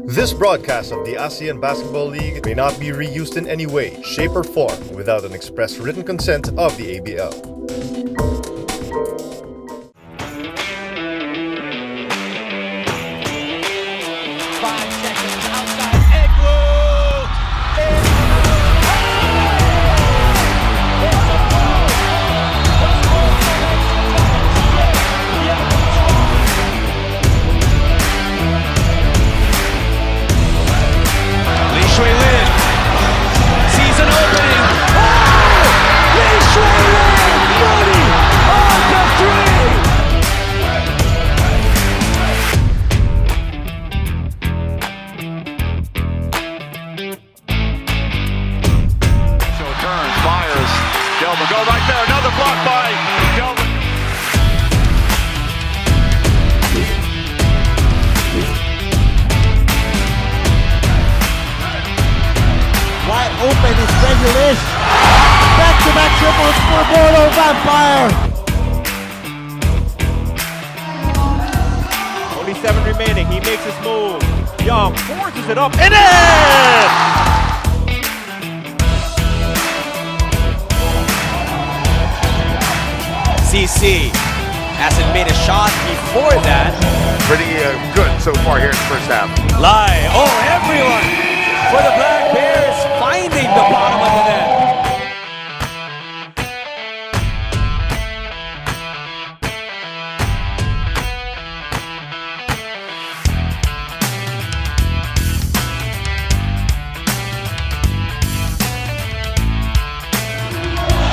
This broadcast of the ASEAN Basketball League may not be reused in any way, shape, or form without an express written consent of the ABL. Open is Regulus. Back-to-back triples for Mono Vampire. Only 7 remaining. He makes his move. Young forces it up and in! CC hasn't made a shot before that. Pretty good so far here in the first half. Lai. Oh, everyone for the Black Bears finding the bottom of the net.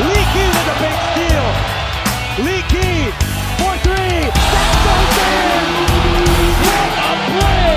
Leaky with a big steal. Leaky for 3. That goes in. What a play!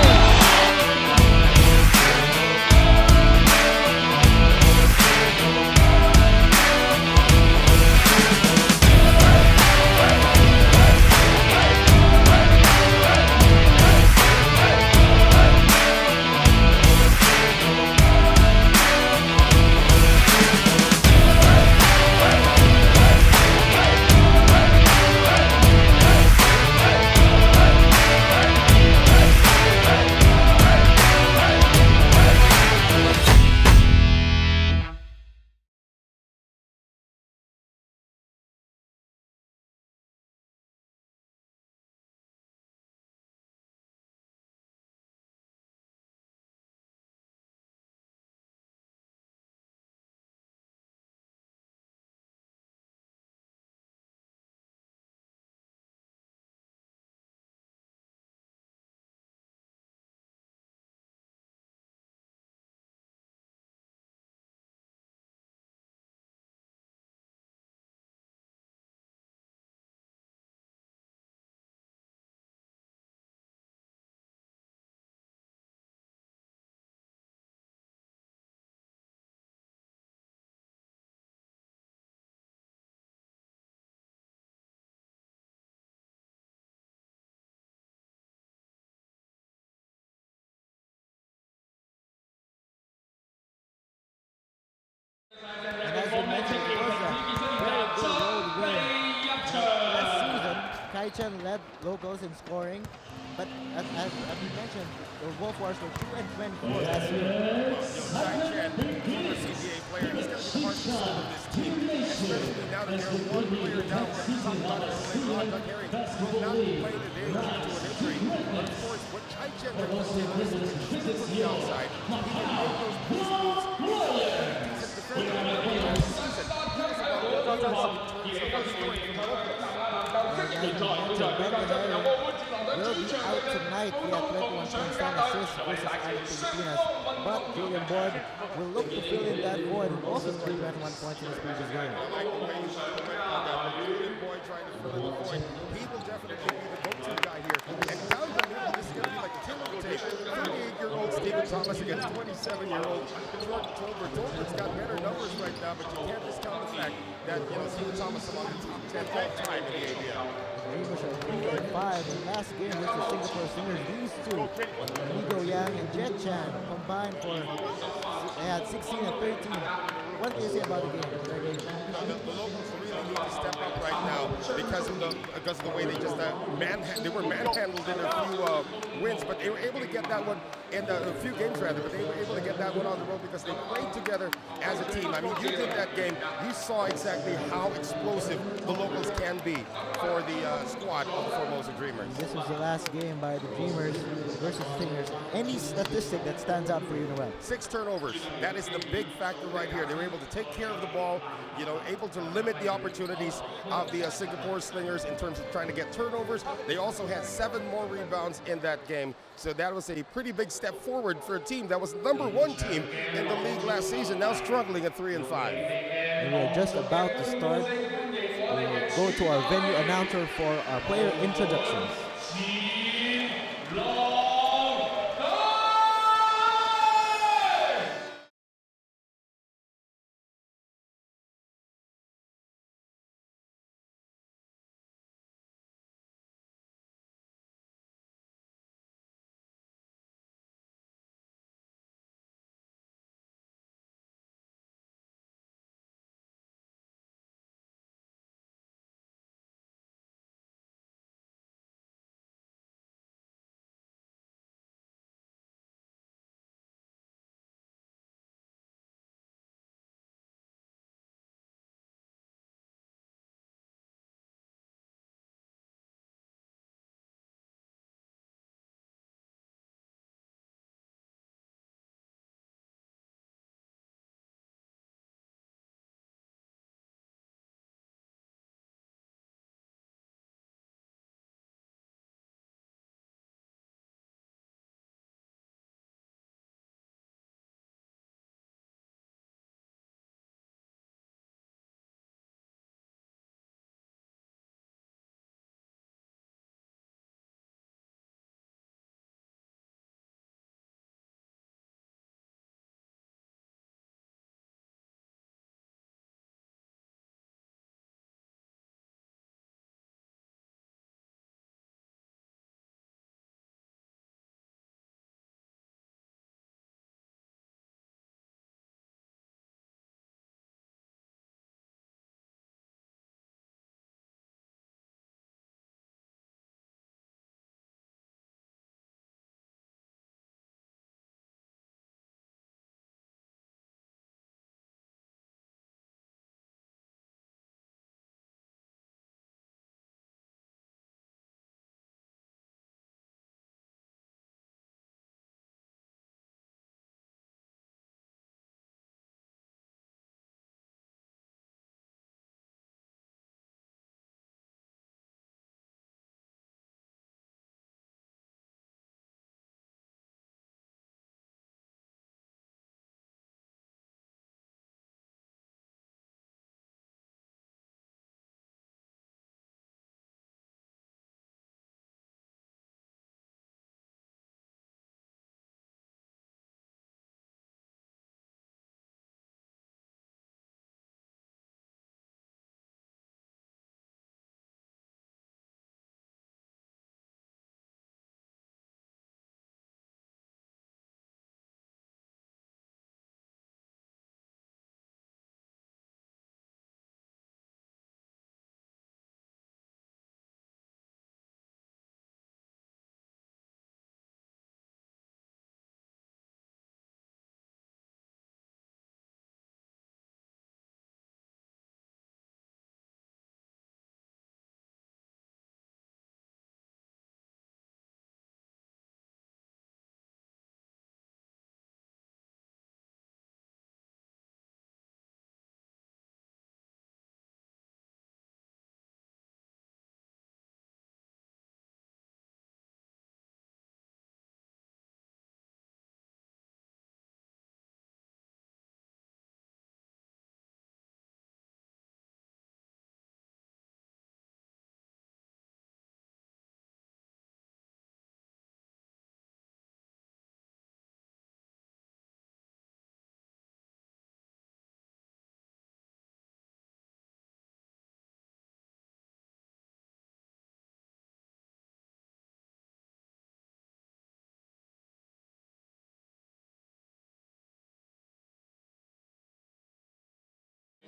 And as you mentioned, it was a very good road win. Last season, Chang led locals in scoring, but as you mentioned, the Wolf Warriors were 2-24 last year. Chang, former CBA player, he's going to be part of this team, especially now that they're one player down. We're talking about Doug Herring will not play today due to an injury. But of course, what Chang represents is shoot from the outside. He can make those post moves. Will be out tonight. He had 21 points, 10 assists versus Alab Pilipinas. But Julian Board will look to fill in that void and also score 21 points in his previous game. Julian Boyd trying to fill in the void. He will definitely be the go-to guy here. And down the middle, this is going to be like a typical take. 38-year-old Stephen Thomas against 27-year-old Jordan Tolbert. Tolbert's got better numbers right now, but you can't discount the fact that Stephen Thomas among the top 10 all time in the ABL. Dreamers are 3-5. In last game with the Singapore Slingers, these two, Miguel and Chang, combined for they had 16 and 13. What do you say about the game? The locals really need to step up right now because of the way they just they were manhandled in a few wins, but they were able to get that one in a few games rather. But they were able to get that one on the road because they played together as a team. I mean, you did that game. You saw exactly how explosive the locals can be for the squad of the Formosa Dreamers. This was the last game by the Dreamers versus Slingers. Any statistic that stands out for you, Noel? 6 turnovers. That is the big factor right here. They were able to take care of the ball, able to limit the opportunities of the Singapore Slingers in terms of trying to get turnovers. They also had 7 more rebounds in that game. So that was a pretty big step forward for a team that was the #1 team in the league last season, now struggling at 3-5. And we're just about to start. We'll go to our venue announcer for our player introductions.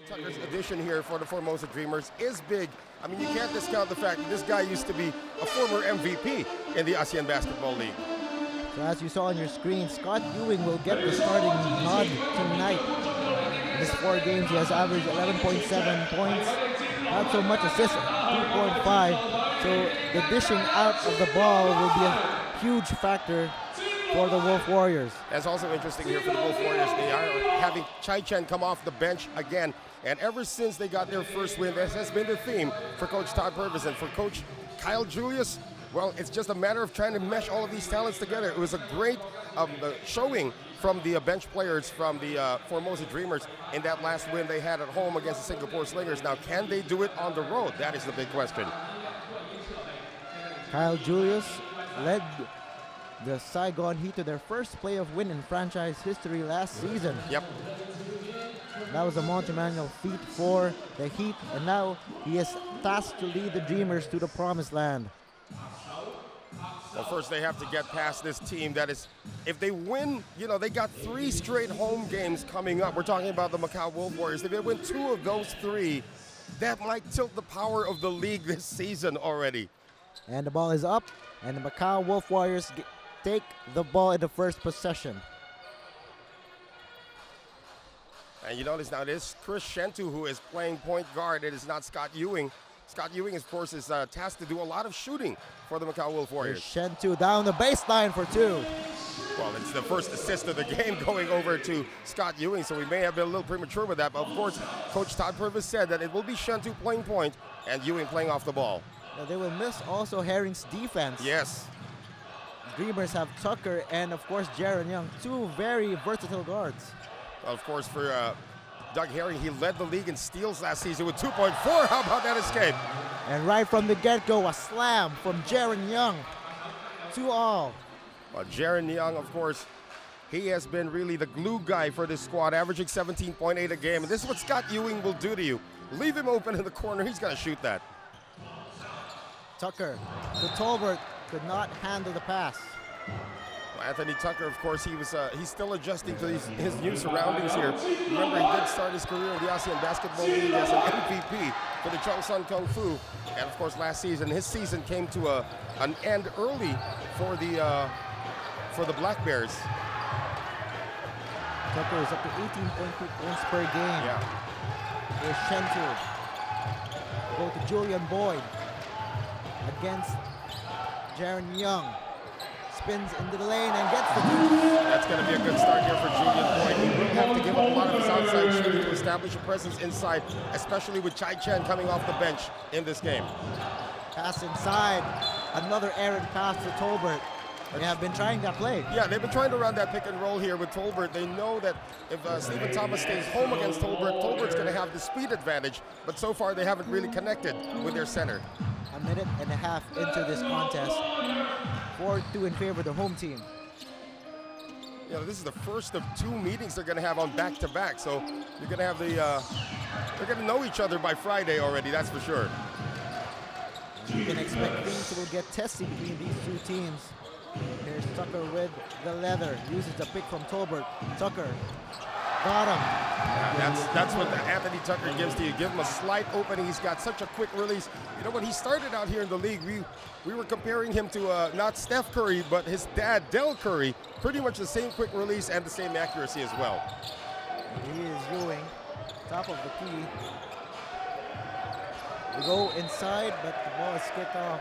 Tucker's addition here for the Formosa Dreamers is big. I mean, you can't discount the fact that this guy used to be a former MVP in the ASEAN Basketball League. So as you saw on your screen, Scott Ewing will get the starting nod tonight. In his 4 games, he has averaged 11.7 points, not so much assists, 2.5. So the dishing out of the ball will be a huge factor for the Wolf Warriors. That's also interesting here for the Wolf Warriors. They are having Chang come off the bench again. And ever since they got their first win, this has been the theme for Coach Todd Purvis and for Coach Kyle Julius. Well, it's just a matter of trying to mesh all of these talents together. It was a great showing from the bench players from the Formosa Dreamers in that last win they had at home against the Singapore Slingers. Now, can they do it on the road? That is the big question. Kyle Julius led the Saigon Heat to their first playoff win in franchise history last season. Yep. That was a monumental feat for the Heat, and now he is tasked to lead the Dreamers to the promised land. Well, first they have to get past this team that is, if they win, you know, they got 3 straight home games coming up. We're talking about the Macau Wolf Warriors. If they win 2 of those 3, that might tilt the power of the league this season already. And the ball is up, and the Macau Wolf Warriors take the ball in the first possession. And you notice now it is Chris Shentu who is playing point guard. It is not Scott Ewing. Scott Ewing, of course, is tasked to do a lot of shooting for the Macau Wolf Warriors. Shentu down the baseline for 2. Well, it's the first assist of the game going over to Scott Ewing, so we may have been a little premature with that. But, of course, Coach Todd Purvis said that it will be Shentu playing point and Ewing playing off the ball. Now they will miss also Herring's defense. Yes. Dreamers have Tucker and, of course, Jaron Young, 2 very versatile guards. Of course, for Doug Herring, he led the league in steals last season with 2.4. How about that escape? And right from the get-go, a slam from Jaron Young. 2-all. Well, Jaron Young, of course, he has been really the glue guy for this squad, averaging 17.8 a game. And this is what Scott Ewing will do to you. Leave him open in the corner. He's going to shoot that. Tucker to Tolbert, could not handle the pass. Anthony Tucker, of course, he's still adjusting to his new surroundings here. Remember, he did start his career in the ASEAN Basketball League as an MVP for the Zhongshan Kung Fu. And, of course, last season, his season came to an end early for the Black Bears. Tucker is up to 18.2 points per game. Yeah. Here's Shentu. Go to Julian Boyd against Jaron Young. Spins into the lane and gets the two. That's going to be a good start here for Julian Boyd. He will have to give up a lot of his outside shooting to establish a presence inside, especially with Chai Chen coming off the bench in this game. Pass inside. Another errant pass to Tolbert. They have been trying that play. Yeah, they've been trying to run that pick and roll here with Tolbert. They know that if Stephen Thomas stays home against Tolbert, Tolbert's going to have the speed advantage. But so far, they haven't really connected with their center. A minute and a half into this contest. 4-2 in favor of the home team. You know, this is the first of 2 meetings they're going to have on back-to-back. So you're going to have they're going to know each other by Friday already, that's for sure. You can expect things will get testy between these 2 teams. Here's Tucker with the leather. Uses the pick from Tolbert. Tucker got him. Yeah, that's what Anthony Tucker gives to you. Give him a slight opening. He's got such a quick release. You know, when he started out here in the league, we were comparing him to not Steph Curry, but his dad, Del Curry. Pretty much the same quick release and the same accuracy as well. He is Ewing, top of the key. We go inside, but the ball is kicked off.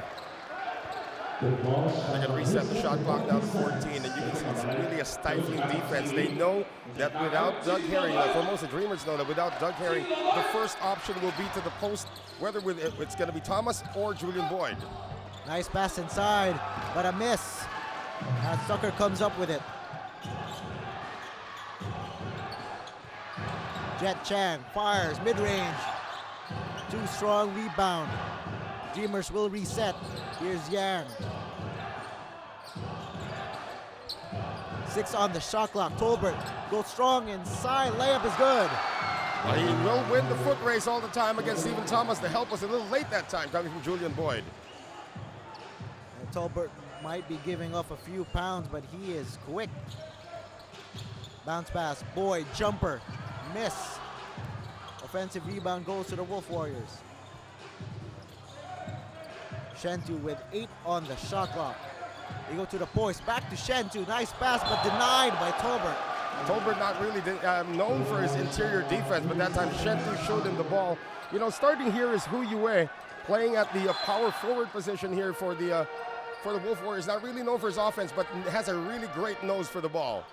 They're going to reset the shot clock down to 14, and you can see it's really a stifling defense. They know that without Doug Herring, the Formosa Dreamers know that without Doug Herring, the first option will be to the post, whether it's going to be Thomas or Julian Boyd. Nice pass inside, but a miss. As Tucker comes up with it. Jet Chang fires mid-range. Too strong rebound. Dreamers will reset. Here's Yang. 6 on the shot clock. Tolbert goes strong inside. Layup is good. He will win the foot race all the time against Stephen Thomas. The help was a little late that time coming from Julian Boyd. And Tolbert might be giving off a few pounds, but he is quick. Bounce pass. Boyd, jumper. Miss. A offensive rebound goes to the Wolf Warriors. Shentu with 8 on the shot clock. They go to the post, back to Shentu. Nice pass, but denied by Tolbert. Tolbert not really known for his interior defense, but that time Shentu showed him the ball. You know, starting here is Hu Yue, playing at the power forward position here for the Wolf Warriors. Not really known for his offense, but has a really great nose for the ball.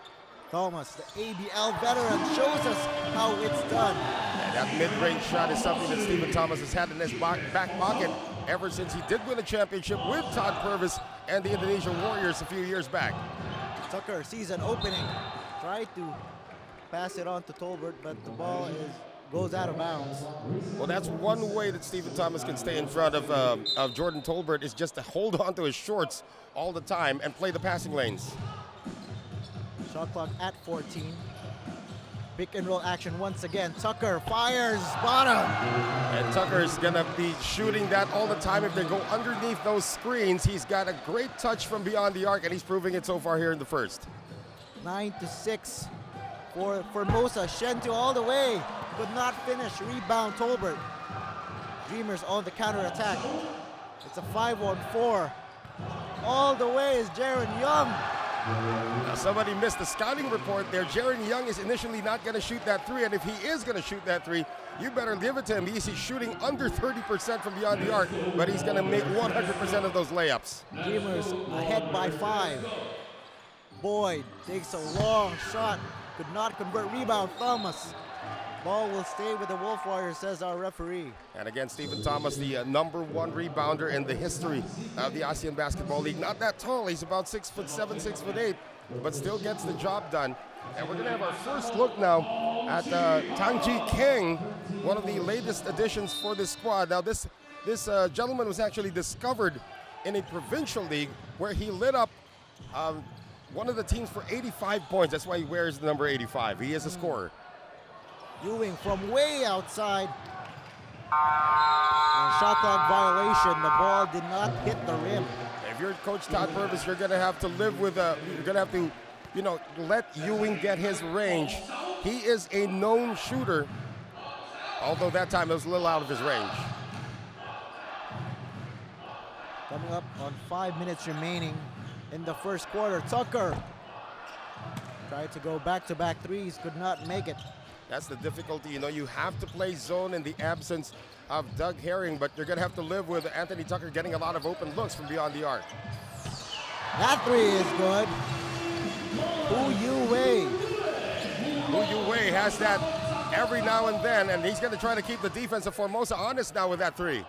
Thomas, the ABL veteran, shows us how it's done. And that mid-range shot is something that Stephen Thomas has had in his back pocket ever since he did win a championship with Todd Purvis and the Indonesian Warriors a few years back. Tucker sees an opening, tried to pass it on to Tolbert, but the ball goes out of bounds. Well, that's one way that Stephen Thomas can stay in front of Jordan Tolbert, is just to hold on to his shorts all the time and play the passing lanes. Shot clock at 14. Pick and roll action once again. Tucker fires, bottom. And Tucker's gonna be shooting that all the time if they go underneath those screens. He's got a great touch from beyond the arc, and he's proving it so far here in the first. 9-6 for Formosa. Shentu all the way, could not finish. Rebound Tolbert. Dreamers on the counter attack. It's a 5-on-4. All the way is Jaron Young. Now somebody missed the scouting report there. Jaron Young is initially not going to shoot that three, and if he is going to shoot that three, you better give it to him. He's shooting under 30% from beyond the arc, but he's going to make 100% of those layups. Dreamers ahead by 5. Boyd takes a long shot, could not convert. Rebound Thomas. Ball will stay with the Wolf Warriors, says our referee. And again, Stephen Thomas, the #1 rebounder in the history of the ASEAN Basketball League. Not that tall, he's about 6'7", 6'8", but still gets the job done. And we're gonna have our first look now at Tang Ji Kang, one of the latest additions for this squad. Now this gentleman was actually discovered in a provincial league where he lit up one of the teams for 85 points. That's why he wears the number 85. He is a scorer. Ewing from way outside. And shot clock violation. The ball did not hit the rim. If you're Coach Todd Purvis, you're going to have to live with you're going to have to, let Ewing get his range. He is a known shooter, although that time it was a little out of his range. Coming up on 5 minutes remaining in the first quarter. Tucker tried to go back-to-back threes, could not make it. That's the difficulty. You have to play zone in the absence of Doug Herring, but you're going to have to live with Anthony Tucker getting a lot of open looks from beyond the arc. That three is good. Hu Yue. Hu Yue has that every now and then, and he's going to try to keep the defense of Formosa honest now with that three.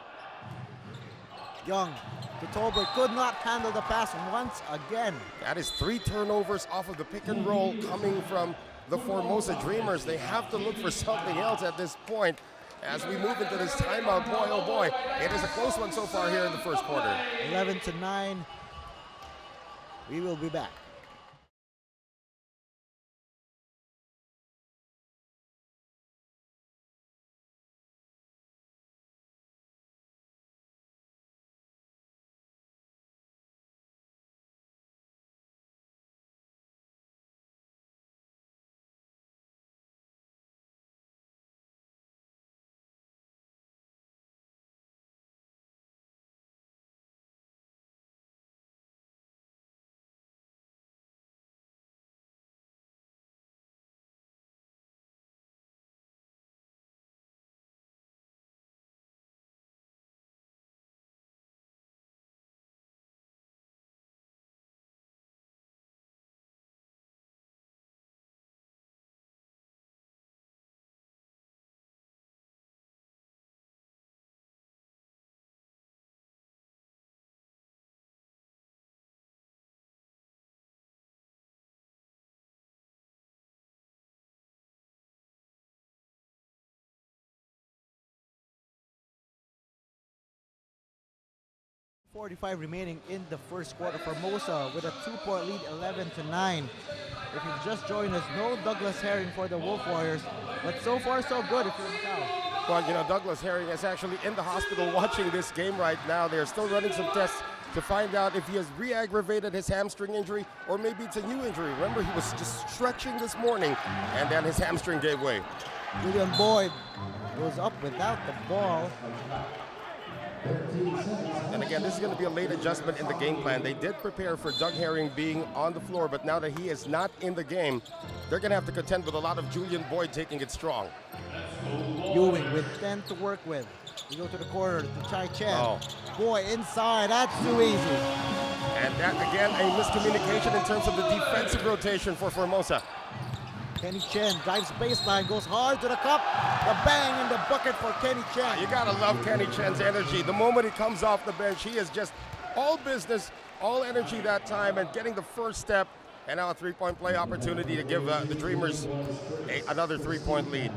Young to Tolbert, could not handle the pass once again. That is 3 turnovers off of the pick and roll coming from the Formosa Dreamers. They have to look for something else at this point as we move into this timeout. Boy, oh boy, it is a close one so far here in the first quarter. 11-9. We will be back. .45 remaining in the first quarter. Formosa with a 2-point lead, 11-9. If you've just joined us, no Douglas Herring for the Wolf Warriors, but so far so good if you're Macau. Well, Douglas Herring is actually in the hospital watching this game right now. They're still running some tests to find out if he has re-aggravated his hamstring injury or maybe it's a new injury. Remember, he was just stretching this morning and then his hamstring gave way. Julian Boyd goes up without the ball. And again, this is going to be a late adjustment in the game plan. They did prepare for Doug Herring being on the floor, but now that he is not in the game, they're going to have to contend with a lot of Julian Boyd taking it strong. Ewing with 10 to work with. We go to the corner to Chai Chen. Oh. Boy, inside, that's too easy. And that, again, a miscommunication in terms of the defensive rotation for Formosa. Kenny Chen drives baseline, goes hard to the cup. The bang in the bucket for Kenny Chen. You gotta love Kenny Chen's energy. The moment he comes off the bench, he is just all business, all energy that time, and getting the first step. And now a three-point play opportunity to give the Dreamers another three-point lead.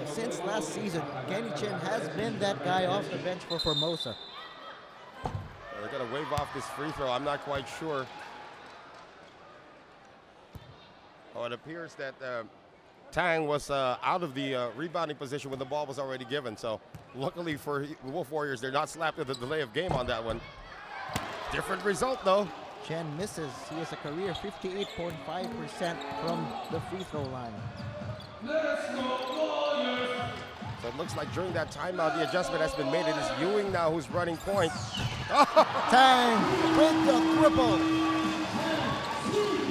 Since last season, Kenny Chen has been that guy off the bench for Formosa. They're gonna wave off this free throw. I'm not quite sure. Oh, it appears that Chang was out of the rebounding position when the ball was already given. So luckily for Wolf Warriors, they're not slapped with a delay of game on that one. Different result though. Chen misses. He has a career 58.5% from the free throw line. So it looks like during that timeout, the adjustment has been made. It is Ewing now who's running point. Chang with the triple.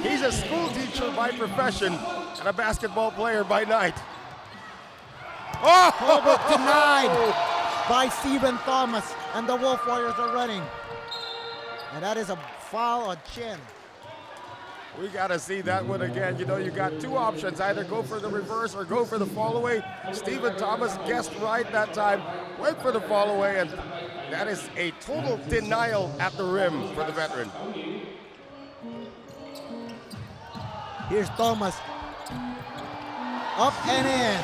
He's a school teacher by profession and a basketball player by night. Oh, denied by Stephen Thomas, and the Wolf Warriors are running. And that is a foul on Chen. We gotta see that one again. You know, you got two options, either go for the reverse or go for the fall away. Stephen Thomas guessed right that time, went for the fall away, and that is a total denial at the rim for the veteran. Here's Thomas. Up and in.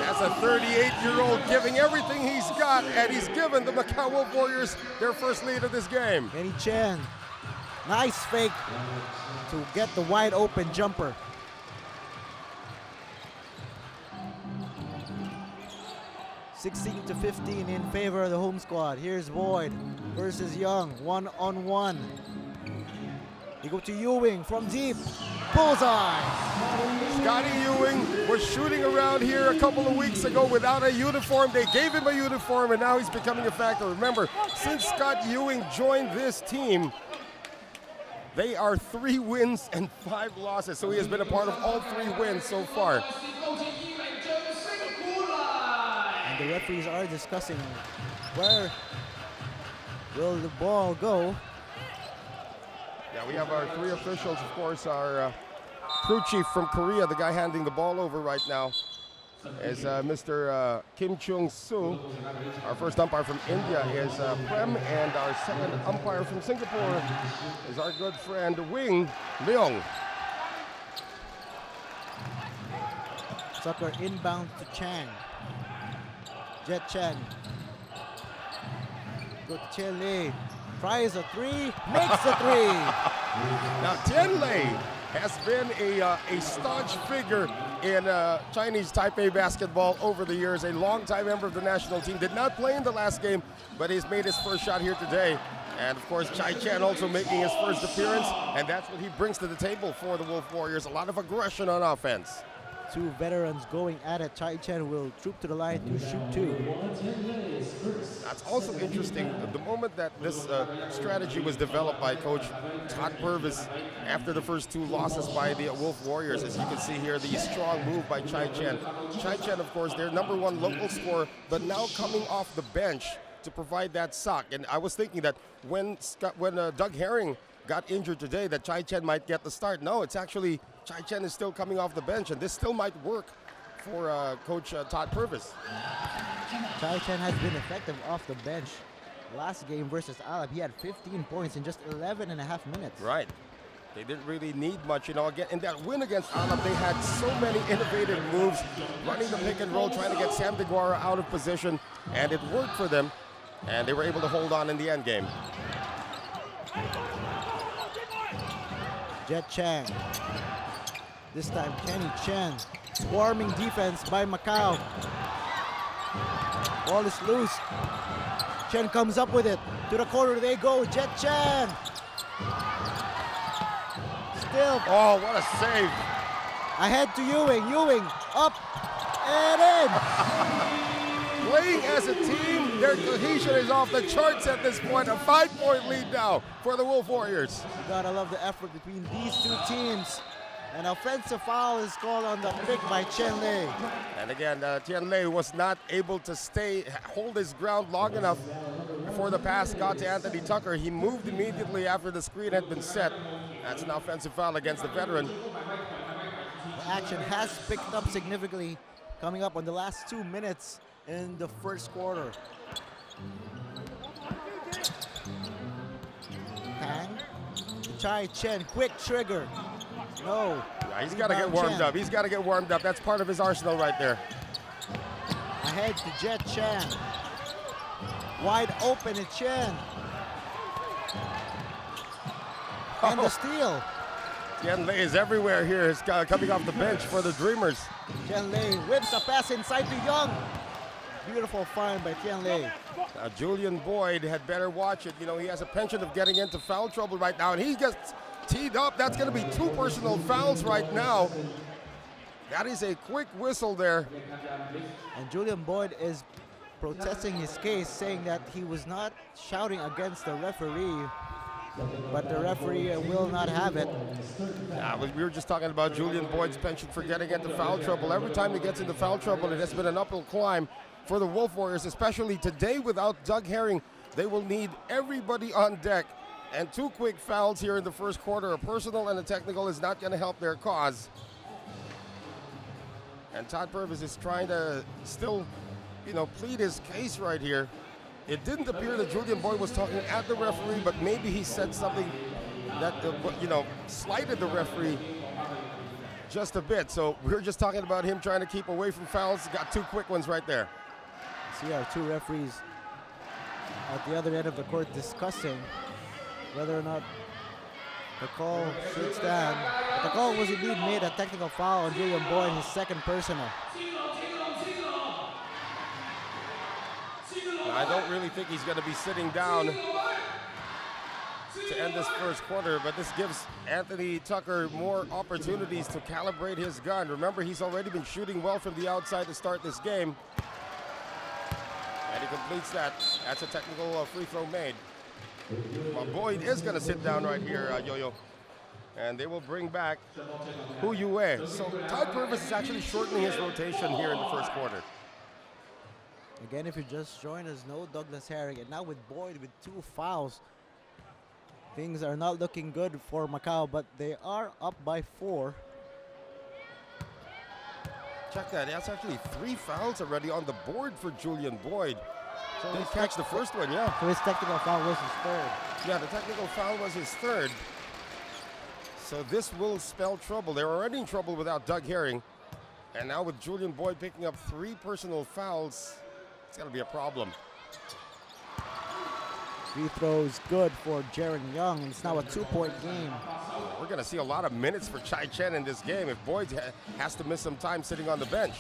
That's a 38-year-old giving everything he's got, and he's given the Macau Wolf Warriors their first lead of this game. Kenny Chen. Nice fake to get the wide open jumper. (16-15) in favor of the home squad. Here's Boyd versus Young, one-on-one. He go to Ewing from deep. Bullseye. Scotty Ewing was shooting around here a couple of weeks ago without a uniform. They gave him a uniform, and now he's becoming a factor. Remember, since Scott Ewing joined this team, they are 3 wins and 5 losses. So he has been a part of all 3 wins so far. And the referees are discussing where will the ball go. Yeah, we have our 3 officials, of course, our crew chief from Korea, the guy handing the ball over right now, is Mr. Kim Chung-soo. Our first umpire from India is Prem, and our second umpire from Singapore is our good friend Wing Leong. Sucker inbound to Chang. Jet Chang. Go to Chen Lei. Tries a 3, makes a 3. Now Tian Lei has been a staunch figure in Chinese Taipei basketball over the years, a longtime member of the national team. Did not play in the last game, but he's made his first shot here today. And of course, Chai Chen also making his first appearance, and that's what he brings to the table for the Wolf Warriors. A lot of aggression on offense. 2 veterans going at it. Chai Chen will troop to the line to shoot 2. That's also interesting. The moment that this strategy was developed by Coach Todd Purvis after the first 2 losses by the Wolf Warriors, as you can see here, the strong move by Chai Chen. Chai Chen, of course, their #1 local scorer, but now coming off the bench to provide that sock. And I was thinking that when Doug Herring got injured today, that Chai Chen might get the start. No, it's actually Chai Chen is still coming off the bench, and this still might work for Coach Todd Purvis. Chai Chen has been effective off the bench. Last game versus Alab, he had 15 points in just 11.5 minutes. Right. They didn't really need much, you know. Again, in that win against Alab, they had so many innovative moves, running the pick and roll, trying to get Sam DeGuara out of position, and it worked for them, and they were able to hold on in the end game. Jet Chang. This time Kenny Chen. Swarming defense by Macau. Ball is loose. Chen comes up with it. To the corner they go. Jet Chen. Still. Oh, what a save. Ahead to Ewing. Ewing up and in. Playing as a team, their cohesion is off the charts at this point. A 5-point lead now for the Wolf Warriors. You gotta love the effort between these two teams. An offensive foul is called on the pick by Chen Lei. And again, Tian Lei was not able to hold his ground long enough before the pass got to Anthony Tucker. He moved immediately after the screen had been set. That's an offensive foul against the veteran. The action has picked up significantly coming up on the last 2 minutes in the first quarter. Tang, Chai Chen, quick trigger. No. Yeah, he's got to get warmed up. He's got to get warmed up. That's part of his arsenal right there. Ahead to Jet Chan. Wide open to Chen. And the steal. Tian Lei is everywhere here. He's coming off the bench for the Dreamers. Tian Lei whips a pass inside to Young. Beautiful find by Tian Lei. Now Julian Boyd had better watch it. You know, he has a penchant of getting into foul trouble right now, and he gets teed up. That's going to be 2 personal fouls right now. That is a quick whistle there. And Julian Boyd is protesting his case, saying that he was not shouting against the referee, but the referee will not have it. Yeah, we were just talking about Julian Boyd's penchant for getting into foul trouble. Every time he gets into foul trouble, it has been an uphill climb for the Wolf Warriors, especially today without Doug Herring. They will need everybody on deck. And 2 quick fouls here in the first quarter, a personal and a technical, is not going to help their cause. And Todd Purvis is trying to still, plead his case right here. It didn't appear that Julian Boyd was talking at the referee, but maybe he said something that, slighted the referee just a bit. So we're just talking about him trying to keep away from fouls. Got 2 quick ones right there. See our 2 referees at the other end of the court discussing whether or not the call should stand. But the call was indeed made a technical foul on Julian Boyd, his second personal. I don't really think he's going to be sitting down to end this first quarter, but this gives Anthony Tucker more opportunities to calibrate his gun. Remember, he's already been shooting well from the outside to start this game. And he completes that. That's a technical free throw made. Well, Boyd is going to sit down right here, Yo-Yo. And they will bring back Hu Yue. So Todd Purvis is actually shortening his rotation here in the first quarter. Again, if you just joined us, no Douglas Herring. And now with Boyd with 2 fouls, things are not looking good for Macau, but they are up by 4. Check that. That's actually 3 fouls already on the board for Julian Boyd. So he catch the first one, yeah. So his technical foul was his 3rd. Yeah, the technical foul was his 3rd. So this will spell trouble. They're already in trouble without Doug Herring. And now with Julian Boyd picking up 3 personal fouls, it's going to be a problem. Free throws good for Jaron Young. It's now a 2-point game. We're going to see a lot of minutes for Chai Chen in this game if Boyd has to miss some time sitting on the bench.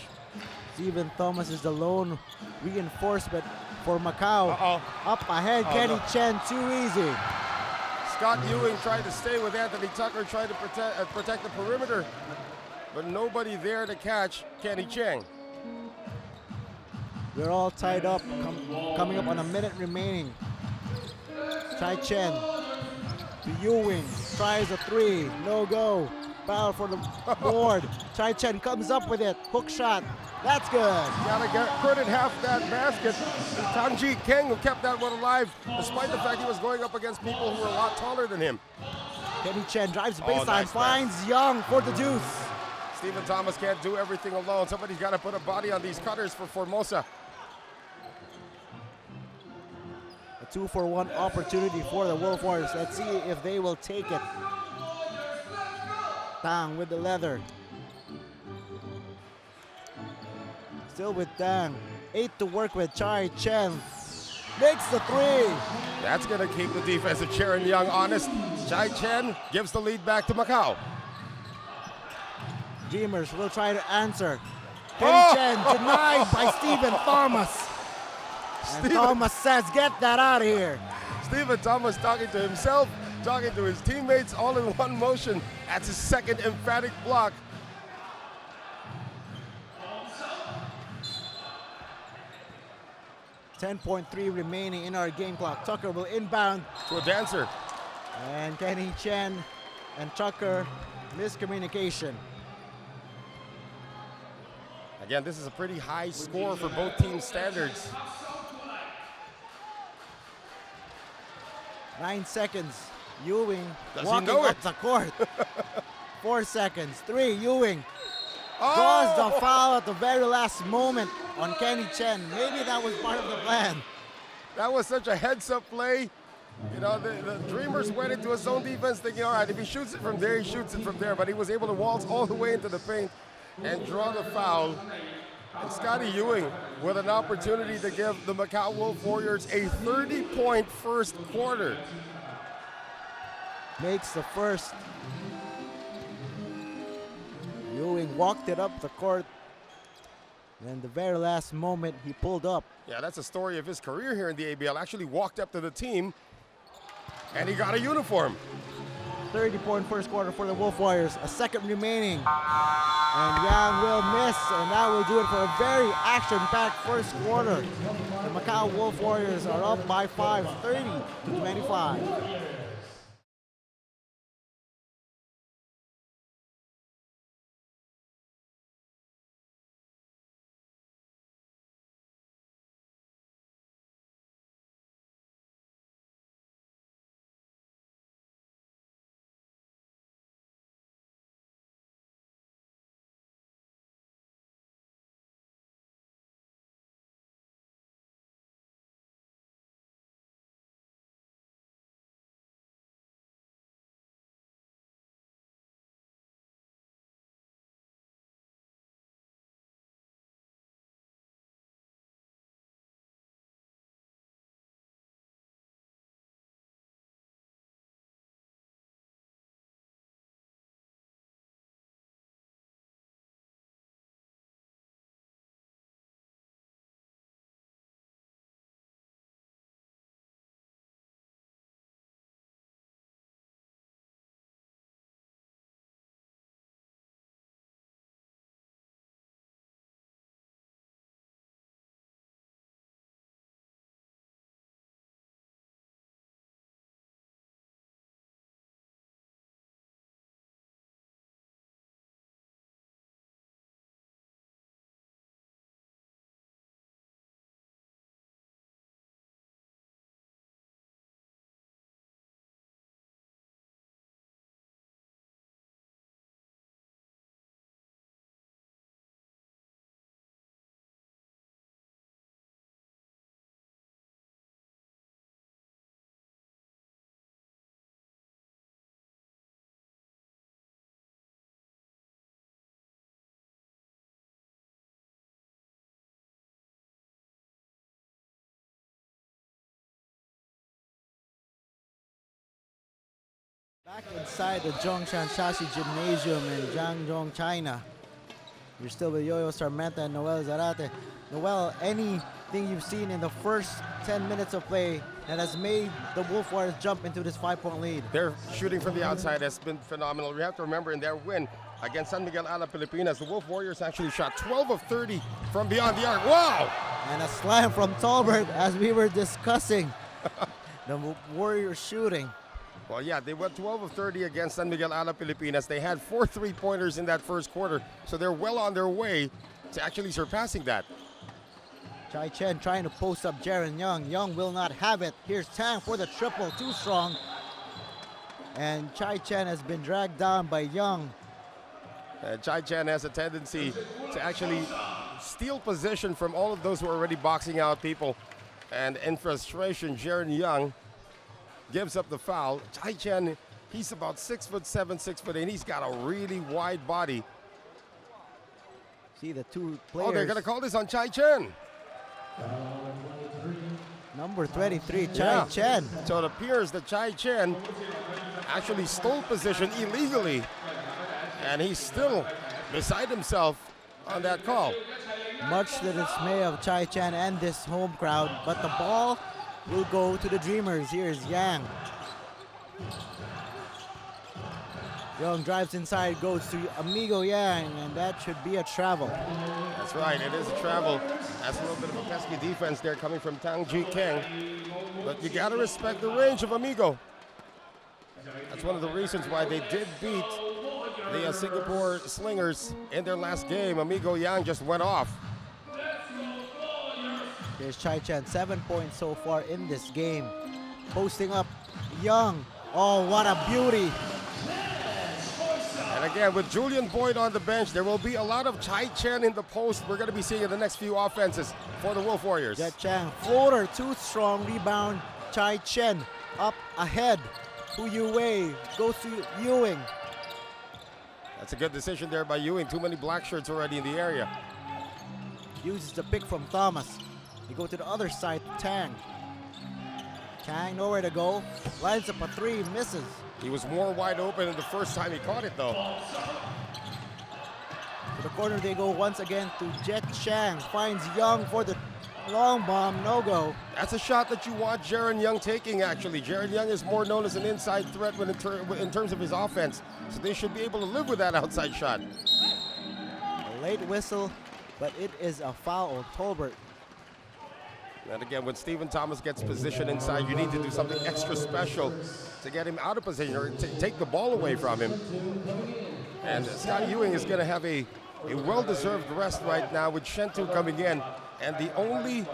Stephen Thomas is the lone reinforcement for Macau. Up ahead, Kenny Chen, too easy. Scott Ewing tried to stay with Anthony Tucker, tried to protect the perimeter, but nobody there to catch Kenny Chang. We're all tied up, coming up on a minute remaining. Chai Chen to Ewing, tries a 3, no go. Foul for the board. Chai Chen comes up with it, hook shot. That's good. Gotta credit half that basket. Tanji King, who kept that one alive, despite the fact he was going up against people who were a lot taller than him. Kenny Chen drives the baseline, nice finds pass. Young for the deuce. Stephen Thomas can't do everything alone. Somebody's got to put a body on these cutters for Formosa. A 2-for-1 opportunity for the Wolf Warriors. Let's see if they will take it. Tang with the leather. Still with Tang. 8 to work with. Chai Chen makes the 3. That's going to keep the defense of Sharon Young honest. Chai Chen gives the lead back to Macau. Dreamers will try to answer. Kenny Chen denied by Stephen Thomas. And Thomas says, get that out of here. Stephen Thomas talking to himself, talking to his teammates, all in one motion. That's his 2nd emphatic block. 10.3 remaining in our game clock. Tucker will inbound. To a dancer. And Kenny Chen and Tucker, miscommunication. Again, this is a pretty high score for both teams' standards. 9 seconds. Ewing Does he walking know up it? the court. 4 seconds. 3. Ewing draws the foul at the very last moment on Kenny Chen. Maybe that was part of the plan. That was such a heads-up play. You know, the Dreamers went into a zone defense thinking, all right, if he shoots it from there, he shoots it from there. But he was able to waltz all the way into the paint and draw the foul. And Scotty Ewing with an opportunity to give the Macau Wolf Warriors a 30-point first quarter. Makes the first. Ewing walked it up the court. And the very last moment, he pulled up. Yeah, that's a story of his career here in the ABL. Actually walked up to the team, and he got a uniform. 30-point first quarter for the Wolf Warriors. A second remaining. And Yang will miss, and that will do it for a very action-packed first quarter. The Macau Wolf Warriors are up by 5, 30-25. Back inside the Zhongshan Shaxi Gymnasium in Jiangzhou, China. You're still with Yo-Yo Sarmenta and Noel Zarate. Noel, anything you've seen in the first 10 minutes of play that has made the Wolf Warriors jump into this 5-point lead? Their shooting from the outside has been phenomenal. We have to remember in their win against San Miguel Alab, Pilipinas, the Wolf Warriors actually shot 12 of 30 from beyond the arc. Wow! And a slam from Tolbert as we were discussing the Warriors shooting. Well, yeah, they went 12 of 30 against San Miguel Alab, Pilipinas. They had 4 3-pointers in that first quarter, so they're well on their way to actually surpassing that. Chai Chen trying to post up Jaron Young. Young will not have it. Here's Chang for the triple, too strong. And Chai Chen has been dragged down by Young. Chai Chen has a tendency to actually steal possession from all of those who are already boxing out people. And in frustration, Jaron Young gives up the foul. Chai Chen, he's about 6'7", 6'8". He's got a really wide body. See the two players. Oh, they're going to call this on Chai Chen. Number 23, Chai Chen. So it appears that Chai Chen actually stole position illegally, and he's still beside himself on that call. Much to the dismay of Chai Chen and this home crowd, but the ball will go to the Dreamers. Here's Yang. Young drives inside, goes to Amigo Yang, and that should be a travel. That's right, it is a travel. That's a little bit of a pesky defense there coming from Tang Ji Kang. But you gotta respect the range of Amigo. That's one of the reasons why they did beat the Singapore Slingers in their last game. Amigo Yang just went off. Here's Chai Chen, 7 points so far in this game. Posting up Young. Oh, what a beauty. And again, with Julian Boyd on the bench, there will be a lot of Chai Chen in the post. We're going to be seeing in the next few offenses for the Wolf Warriors. Jet Chang, floater, too strong, rebound. Chai Chen up ahead. Hu Yue goes to Ewing. That's a good decision there by Ewing. Too many black shirts already in the area. Uses the pick from Thomas. They go to the other side, Tang. Tang nowhere to go. Lines up a three, misses. He was more wide open than the first time he caught it, though. To the corner they go once again to Jet Chang. Finds Young for the long bomb, no go. That's a shot that you want Jaron Young taking, actually. Jaron Young is more known as an inside threat in terms of his offense. So they should be able to live with that outside shot. A late whistle, but it is a foul on Tolbert. And again, when Stephen Thomas gets positioned inside, you need to do something extra special to get him out of position or take the ball away from him. And Scott Ewing is going to have a well-deserved rest right now with Shentu coming in. And the only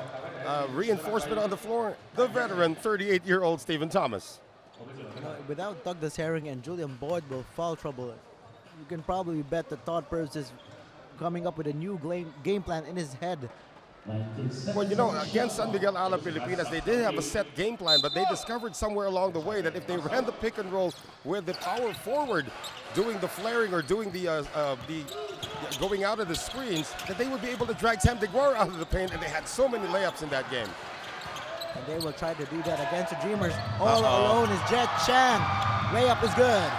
reinforcement on the floor, the veteran 38-year-old Stephen Thomas. You know, without Douglas Herring and Julian Boyd will foul trouble, you can probably bet that Todd Purves is coming up with a new game plan in his head. Well, you know, against San Miguel Alab Pilipinas, they did have a set game plan, but they discovered somewhere along the way that if they ran the pick and roll with the power forward doing the flaring or doing the going out of the screens, that they would be able to drag Sam DeGuara out of the paint, and they had so many layups in that game. And they will try to do that against the Dreamers. All alone is Jet Chang. Layup is good.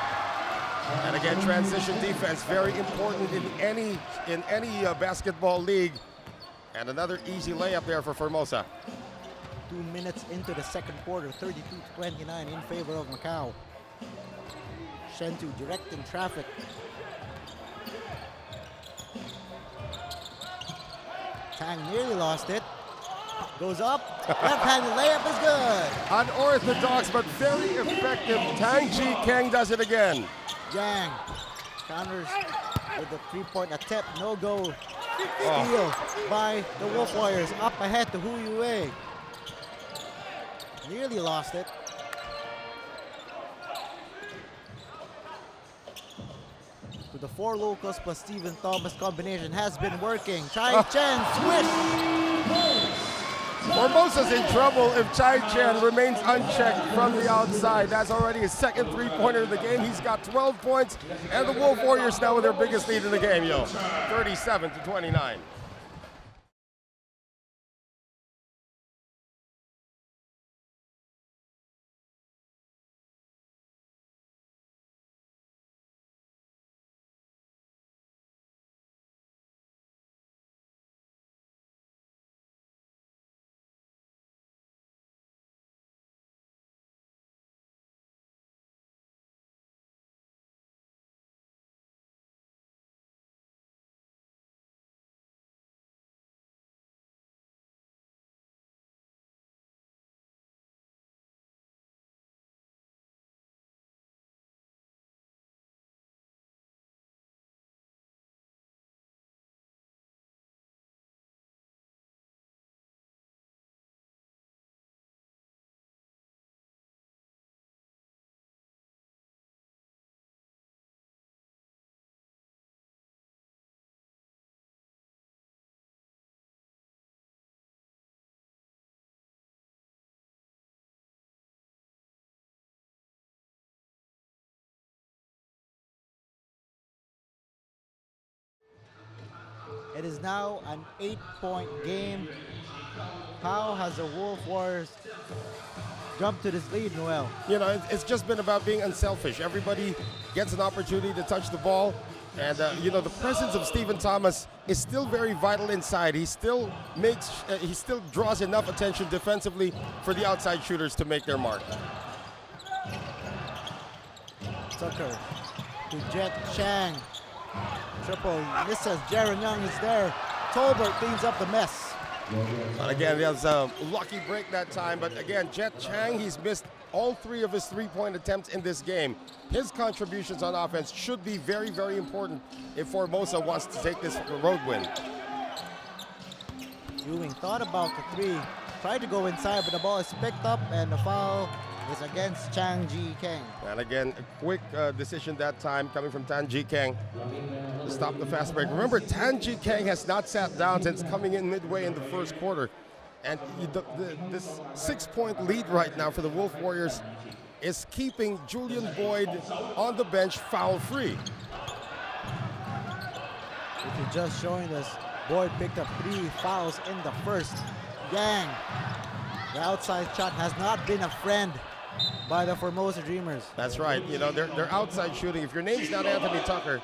And again, transition defense, very important in any basketball league. And another easy layup there for Formosa. 2 minutes into the second quarter, 32-29 in favor of Macau. Shentu directing traffic. Tang nearly lost it. Goes up. Left-handed layup is good. Unorthodox but very effective. Tang Ji Kang does it again. Yang counters with the three-point attempt. No go. Steal by the Wolf Warriors. Up ahead to Hu Yue. Nearly lost it. To the four locals plus Stephen Thomas combination has been working. Chai Chen swish. Formosa's in trouble if Chai Chen remains unchecked from the outside. That's already his second three-pointer of the game. He's got 12 points, and the Wolf Warriors now with their biggest lead in the game, 37-29. It is now an 8-point game. How has the Wolf Warriors jumped to this lead, Noel? You know, it's just been about being unselfish. Everybody gets an opportunity to touch the ball. And, you know, the presence of Stephen Thomas is still very vital inside. He still draws enough attention defensively for the outside shooters to make their mark. Tucker to Jet Chang. Triple misses. Jaron Young is there. Tolbert cleans up the mess. And again, there's a lucky break that time. But again, Jet Chang, he's missed all 3 of his 3-point attempts in this game. His contributions on offense should be very, very important if Formosa wants to take this road win. Ewing thought about the 3. Tried to go inside, but the ball is picked up, and the foul is against Chang Ji Kang. And again, a quick decision that time coming from Tan Ji Kang to stop the fast break. Remember, Tan Ji Kang has not sat down since coming in midway in the first quarter. And this 6-point lead right now for the Wolf Warriors is keeping Julian Boyd on the bench foul-free. If you're just showing us, Boyd picked up 3 fouls in the first. Yang, the outside shot has not been a friend by the Formosa Dreamers. That's right. You know, they're outside shooting. If your name's not Anthony Tucker,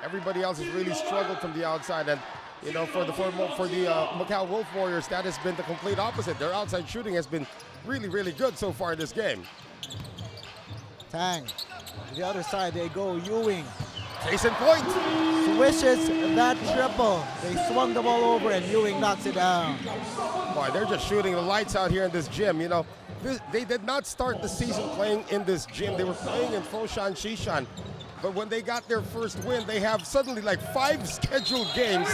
everybody else has really struggled from the outside. And you know, for the Macau Wolf Warriors, that has been the complete opposite. Their outside shooting has been really, really good so far in this game. Tang, to the other side they go. Ewing Case in point. swishes that triple. They swung the ball over and Ewing knocks it down. Boy, they're just shooting the lights out here in this gym. You know, they did not start the season playing in this gym. They were playing in Foshan Shishan. But when they got their first win, they have suddenly like 5 scheduled games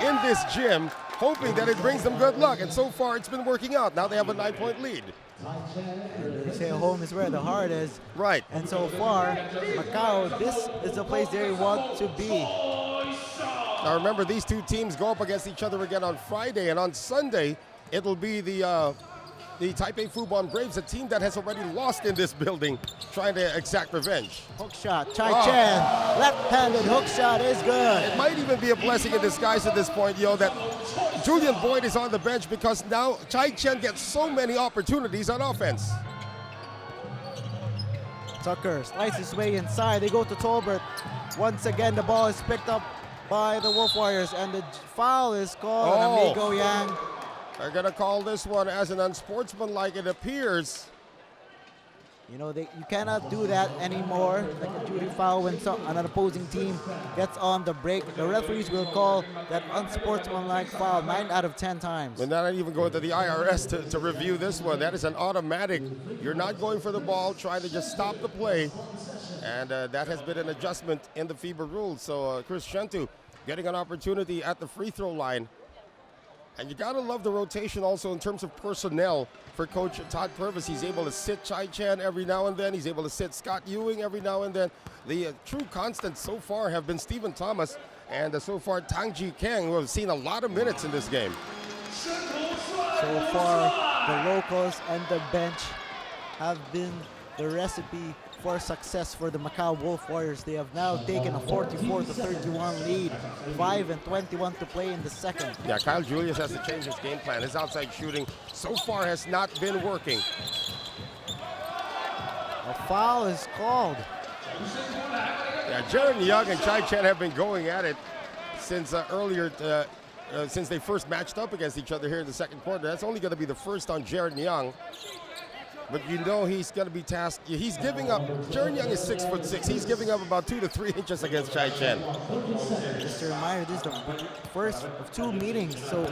in this gym, hoping that it brings them good luck. And so far, it's been working out. Now they have a 9-point lead. They say home is where the heart is. Right. And so far, Macau, this is the place they want to be. Now remember, these 2 teams go up against each other again on Friday, and on Sunday, it'll be the Taipei Fubon Braves, a team that has already lost in this building, trying to exact revenge. Hook shot, Chai Chen, left-handed hook shot is good. It might even be a blessing in disguise at this point, that Julian Boyd is on the bench because now Chai Chen gets so many opportunities on offense. Tucker slices his way inside. They go to Tolbert. Once again, the ball is picked up by the Wolf Warriors, and the foul is called on Amigo Yang. They're going to call this one as an unsportsmanlike, it appears. You know, you cannot do that anymore, like a duty foul when an opposing team gets on the break. The referees will call that unsportsmanlike foul 9 out of 10 times. We're not even going to the IRS to review this one. That is an automatic. You're not going for the ball, trying to just stop the play. And that has been an adjustment in the FIBA rules. So Chris Shentu getting an opportunity at the free throw line. And you gotta love the rotation also in terms of personnel for Coach Todd Purvis. He's able to sit Chai Chan every now and then. He's able to sit Scott Ewing every now and then. The true constants so far have been Stephen Thomas and so far Tang Ji Kang, who have seen a lot of minutes in this game. So far, the locals and the bench have been the recipe for success for the Macau Wolf Warriors. They have now taken a 44-31 lead, 5:21 to play in the second. Yeah, Kyle Julius has to change his game plan. His outside shooting so far has not been working. A foul is called. Yeah, Jaron Young and Chai Chen have been going at it since since they first matched up against each other here in the second quarter. That's only going to be the first on Jaron Young. But you know he's going to be tasked. He's giving up. Jaron Young is 6'6". He's giving up about 2 to 3 inches against Chai Chen. Just a reminder, this is the first of 2 meetings, so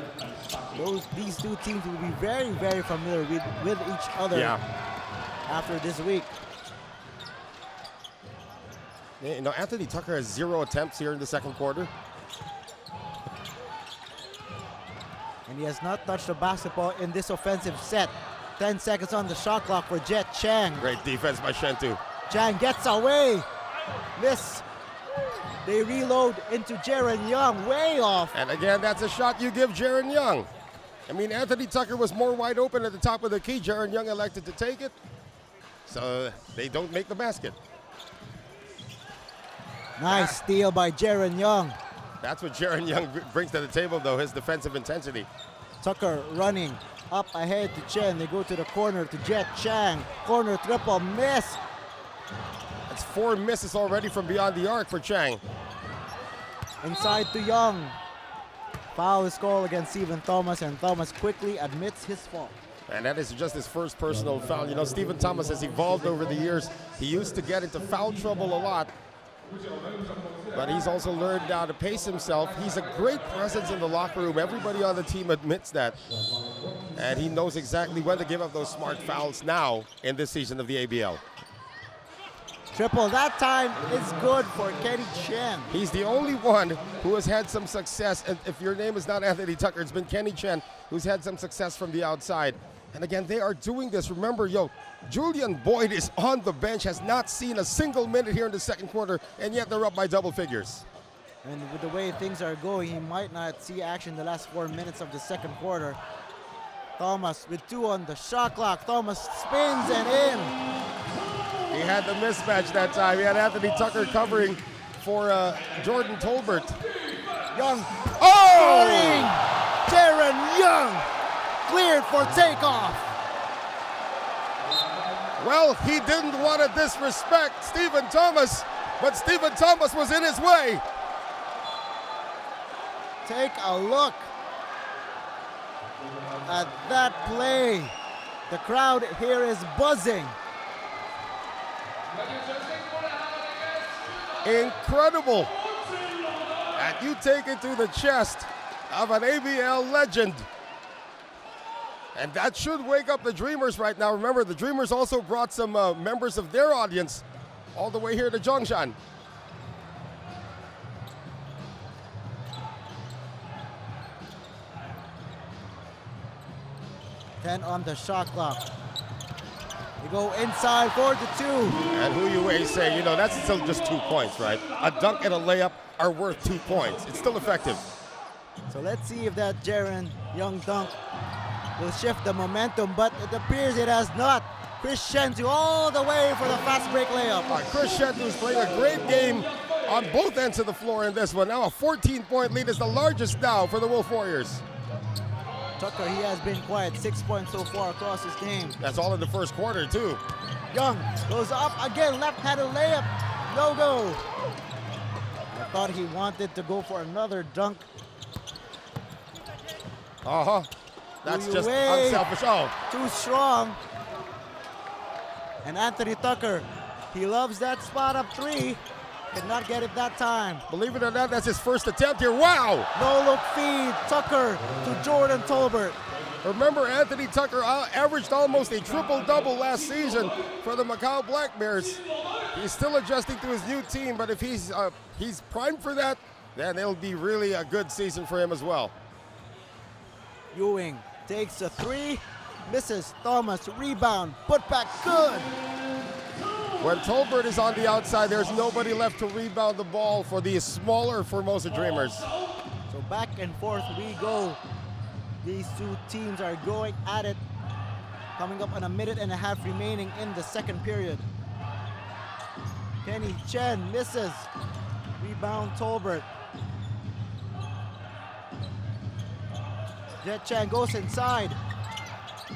these 2 teams will be very, very familiar with each other after this week. You know, Anthony Tucker has 0 attempts here in the second quarter. And he has not touched the basketball in this offensive set. 10 seconds on the shot clock for Jet Chang. Great defense by Shentu. Chang gets away. Miss. They reload into Jaron Young, way off. And again, that's a shot you give Jaron Young. I mean, Anthony Tucker was more wide open at the top of the key. Jaron Young elected to take it. So they don't make the basket. Nice steal by Jaron Young. That's what Jaron Young brings to the table, though, his defensive intensity. Tucker running up ahead to Chen. They go to the corner to Jet Chang. Corner triple miss. That's 4 misses already from beyond the arc for Chang. Inside to Young. Foul is called against Stephen Thomas, and Thomas quickly admits his fault. And that is just his first personal foul. You know, Stephen Thomas has evolved over the years. He used to get into foul trouble a lot. But he's also learned how to pace himself. He's a great presence in the locker room. Everybody on the team admits that. And he knows exactly when to give up those smart fouls now in this season of the ABL. Triple that time is good for Kenny Chang. He's the only one who has had some success. And if your name is not Anthony Tucker, it's been Kenny Chang who's had some success from the outside. And again, they are doing this. Remember, Julian Boyd is on the bench, has not seen a single minute here in the second quarter, and yet they're up by double figures. And with the way things are going, he might not see action the last 4 minutes of the second quarter. Thomas with 2 on the shot clock. Thomas spins and in. He had the mismatch that time. He had Anthony Tucker covering for Jordan Tolbert. Young. Oh! Jaron Young cleared for takeoff. Well, he didn't want to disrespect Stephen Thomas, but Stephen Thomas was in his way. Take a look at that play. The crowd here is buzzing. Incredible. And you take it to the chest of an ABL legend. And that should wake up the Dreamers right now. Remember, the Dreamers also brought some members of their audience all the way here to Zhongshan. Ten on the shot clock. They go inside for the 2. And who you may say, that's still just 2 points, right? A dunk and a layup are worth 2 points. It's still effective. So let's see if that Jaron Young dunk will shift the momentum, but it appears it has not. Chris Shentu all the way for the fast break layup. Chris Shentu is playing a great game on both ends of the floor in this one. Now a 14-point lead is the largest now for the Wolf Warriors. Tucker, he has been quiet, 6 points so far across his game. That's all in the first quarter, too. Young goes up again, left-handed layup, no go. I thought he wanted to go for another dunk. That's just unselfish. Oh, too strong. And Anthony Tucker, he loves that spot up 3. Cannot get it that time. Believe it or not, that's his first attempt here. Wow! No-look feed, Tucker to Jordan Tolbert. Remember, Anthony Tucker averaged almost a triple-double last season for the Macau Black Bears. He's still adjusting to his new team, but if he's primed for that, then it'll be really a good season for him as well. Ewing takes a 3, misses. Thomas, rebound, put back, good. When Tolbert is on the outside, there's nobody left to rebound the ball for the smaller Formosa Dreamers. So back and forth we go. These 2 teams are going at it. Coming up on a minute and a half remaining in the second period. Kenny Chen misses. Rebound Tolbert. Jet Chang goes inside.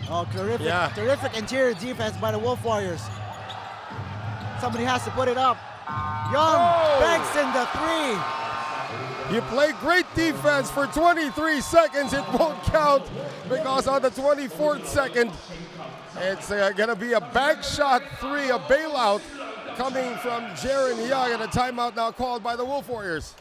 Oh, terrific interior defense by the Wolf Warriors. Somebody has to put it up. Young banks in the 3. You play great defense for 23 seconds. It won't count because on the 24th second, it's going to be a bank shot 3, a bailout coming from Jaron Young, and a timeout now called by the Wolf Warriors.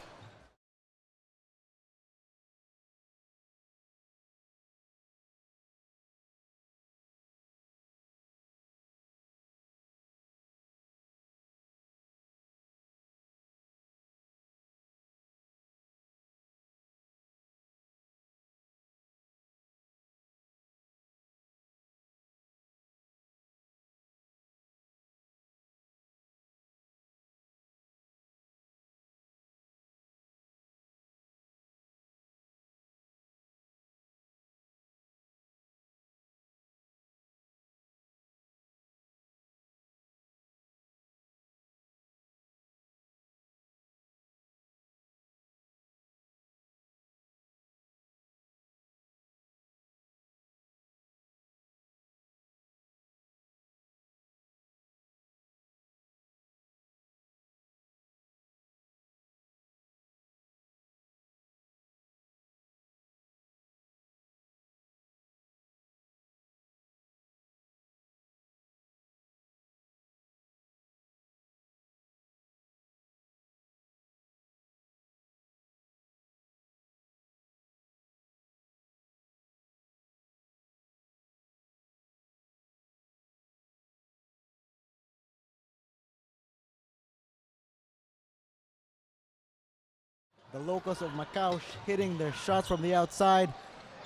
The locals of Macau hitting their shots from the outside.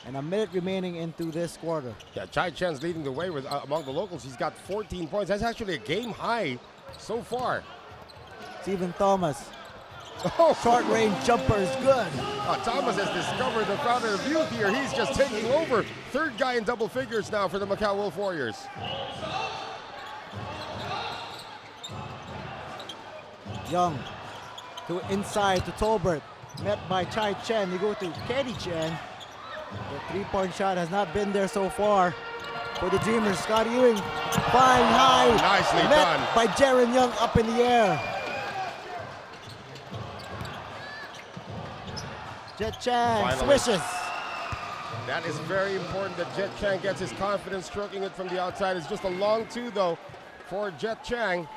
And a minute remaining into this quarter. Yeah, Chai Chen's leading the way with among the locals. He's got 14 points. That's actually a game high so far. Stephen Thomas. Oh, Short range jumper is good. Thomas has discovered the fountain of youth here. He's just taking over. Third guy in double figures now for the Macau Wolf Warriors. Young to inside to Tolbert. Met by Chai Chen. They go to Kenny Chen. The three-point shot has not been there so far for the Dreamers. Scott Ewing flying high. Nicely met done. by Jaron Young up in the air. Jet Chang Finally. swishes. That is very important that Jet Chang gets his confidence, stroking it from the outside. It's just a long two, though, for Jet Chang.